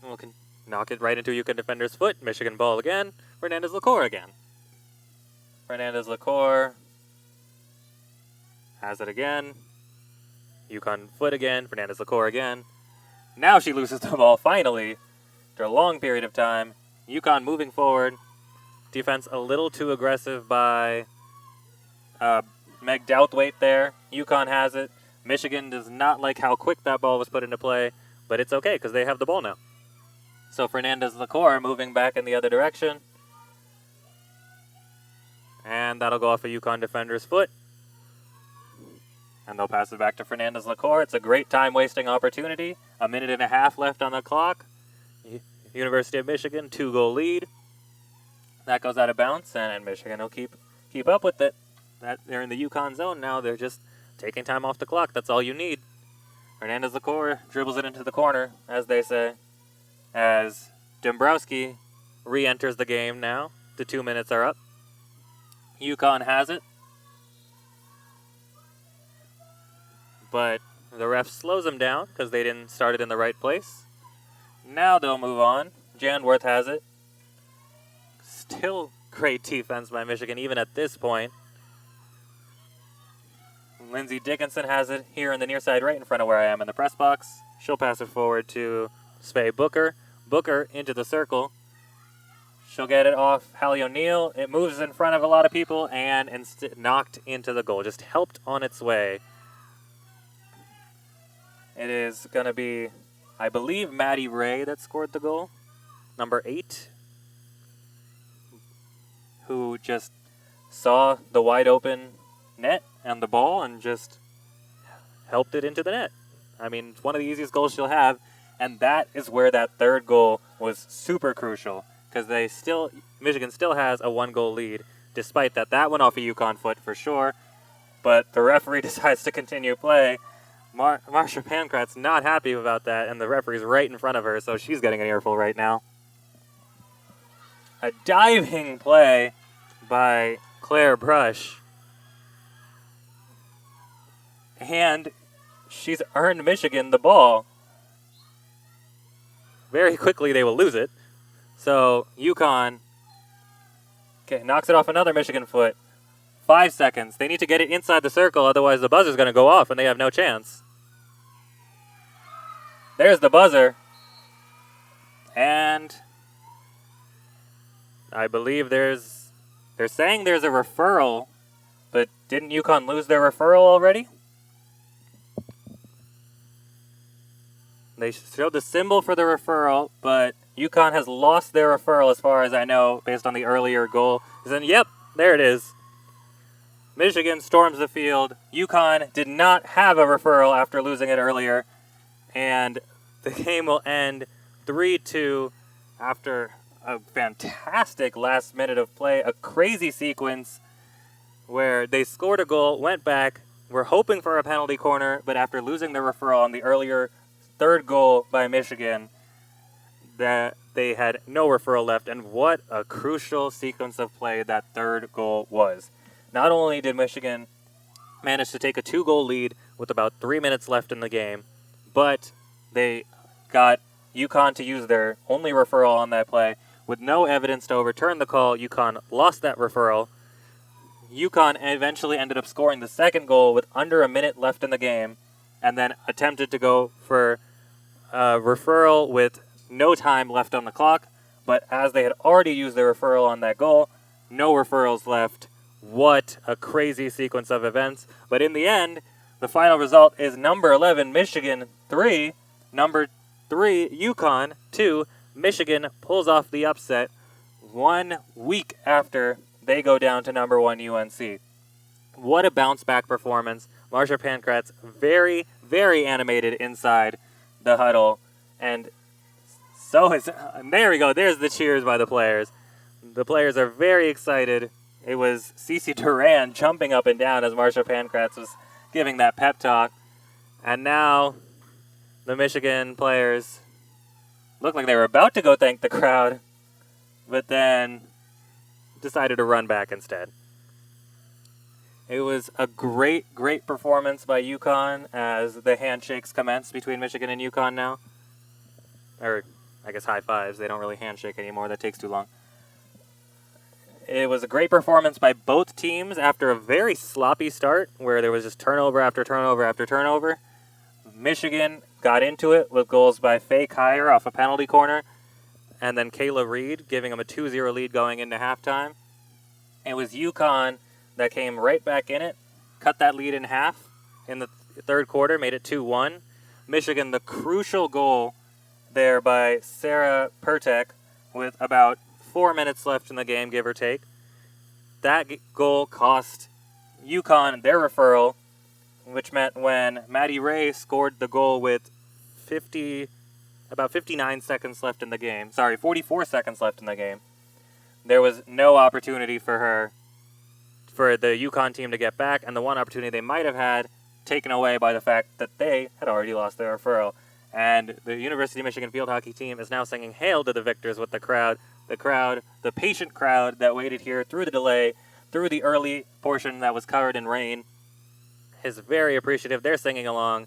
[SPEAKER 1] will knock it right into UConn defender's foot. Michigan ball again. Fernandez-Lacour again. Fernandez-Lacour has it again. UConn foot again. Fernandez-Lacour again. Now she loses the ball finally after a long period of time. UConn moving forward. Defense a little too aggressive by Meg Douthwaite there. UConn has it. Michigan does not like how quick that ball was put into play, but it's okay because they have the ball now. So Fernandez-Lacour moving back in the other direction. And that'll go off a UConn defender's foot. And they'll pass it back to Fernandez-Lacour. It's a great time-wasting opportunity. 1.5 minutes left on the clock. University of Michigan, 2-goal lead. That goes out of bounds, and Michigan will keep up with it. They're in the UConn zone now. They're just taking time off the clock. That's all you need. Hernandez Licor dribbles it into the corner, as they say, as Dombrowski re-enters the game now. The 2 minutes are up. UConn has it. But the ref slows them down because they didn't start it in the right place. Now they'll move on. Janworth has it. Still great defense by Michigan, even at this point. Lindsay Dickinson has it here in the near side, right in front of where I am in the press box. She'll pass it forward to Svea Booker. Booker into the circle. She'll get it off Hallie O'Neill. It moves in front of a lot of people and knocked into the goal. Just helped on its way. It is going to be, I believe, Maddie Ray that scored the goal. Number 8. Who just saw the wide open net and the ball and just helped it into the net. I mean, it's one of the easiest goals she'll have, and that is where that third goal was super crucial, because Michigan still has a 1-goal lead, despite that. That went off a UConn foot for sure, but the referee decides to continue play. Marsha Pankrat's not happy about that, and the referee's right in front of her, so she's getting an earful right now. A diving play by Claire Brush. And she's earned Michigan the ball. Very quickly they will lose it. So UConn knocks it off another Michigan foot. 5 seconds. They need to get it inside the circle, otherwise the buzzer's going to go off and they have no chance. There's the buzzer. And I believe they're saying there's a referral, but didn't UConn lose their referral already? They showed the symbol for the referral, but UConn has lost their referral as far as I know, based on the earlier goal. And yep, there it is. Michigan storms the field. UConn did not have a referral after losing it earlier, and the game will end 3-2 after a fantastic last minute of play, a crazy sequence where they scored a goal, went back, were hoping for a penalty corner, but after losing their referral on the earlier third goal by Michigan, that they had no referral left, and what a crucial sequence of play that third goal was. Not only did Michigan manage to take a 2-goal lead with about 3 minutes left in the game, but they got UConn to use their only referral on that play. With no evidence to overturn the call, UConn lost that referral. UConn eventually ended up scoring the second goal with under a minute left in the game, and then attempted to go for a referral with no time left on the clock. But as they had already used their referral on that goal, no referrals left. What a crazy sequence of events. But in the end, the final result is number 11, Michigan 3, number 3, UConn 2. Michigan pulls off the upset 1 week after they go down to number 1 UNC. What a bounce-back performance. Marsha Pankrat's very, very animated inside the huddle. And so is... there we go. There's the cheers by the players. The players are very excited. It was Cece Duran jumping up and down as Marsha Pankratz was giving that pep talk. And now the Michigan players looked like they were about to go thank the crowd, but then decided to run back instead. It was a great, great performance by UConn as the handshakes commenced between Michigan and UConn now. Or, I guess high fives. They don't really handshake anymore. That takes too long. It was a great performance by both teams after a very sloppy start where there was just turnover after turnover after turnover. Michigan got into it with goals by Faye Kyer off a penalty corner, and then Kayla Reed giving them a 2-0 lead going into halftime. It was UConn that came right back in it, cut that lead in half in the third quarter, made it 2-1. Michigan, the crucial goal there by Sarah Pertek with about 4 minutes left in the game, give or take. That goal cost UConn their referral, which meant when Maddie Ray scored the goal with about 59 seconds left in the game, 44 seconds left in the game, there was no opportunity for the UConn team to get back, and the one opportunity they might have had taken away by the fact that they had already lost their referral. And the University of Michigan field hockey team is now singing "Hail to the Victors" with the crowd, the patient crowd that waited here through the delay, through the early portion that was covered in rain, is very appreciative. They're singing along.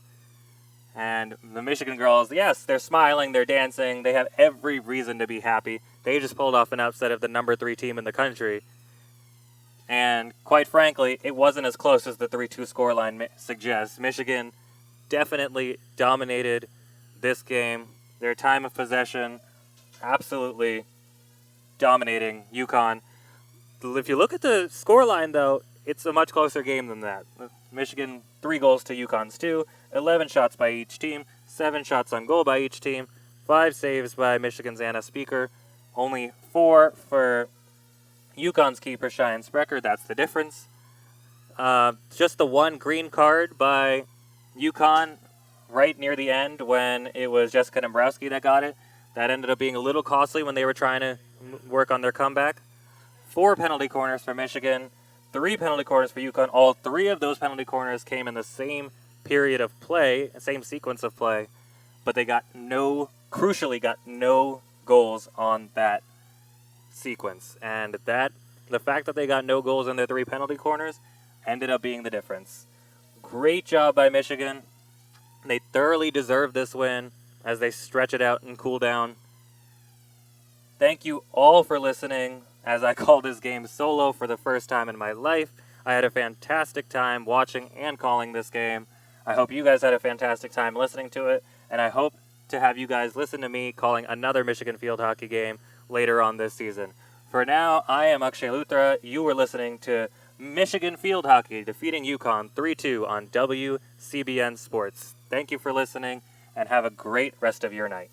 [SPEAKER 1] And the Michigan girls, yes, they're smiling, they're dancing, they have every reason to be happy. They just pulled off an upset of the number 3 team in the country. And quite frankly, it wasn't as close as the 3-2 scoreline suggests. Michigan definitely dominated this game. Their time of possession, absolutely dominating UConn. If you look at the scoreline, though, it's a much closer game than that. Michigan, 3 goals to UConn's 2, 11 shots by each team, 7 shots on goal by each team, 5 saves by Michigan's Anna Speaker, only 4 for UConn's keeper, Cheyenne Sprecher. That's the difference. Just the 1 green card by UConn right near the end when it was Jessica Dombrowski that got it. That ended up being a little costly when they were trying to work on their comeback. 4 penalty corners for Michigan, 3 penalty corners for UConn. All 3 of those penalty corners came in the same period of play, same sequence of play, but they crucially got no goals on that sequence. And the fact that they got no goals in their 3 penalty corners ended up being the difference. Great job by Michigan. They thoroughly deserve this win as they stretch it out and cool down. Thank you all for listening as I call this game solo for the first time in my life. I had a fantastic time watching and calling this game. I hope you guys had a fantastic time listening to it, and I hope to have you guys listen to me calling another Michigan field hockey game later on this season. For now, I am Akshay Luthra. You were listening to Michigan field hockey defeating UConn 3-2 on WCBN Sports. Thank you for listening, and have a great rest of your night.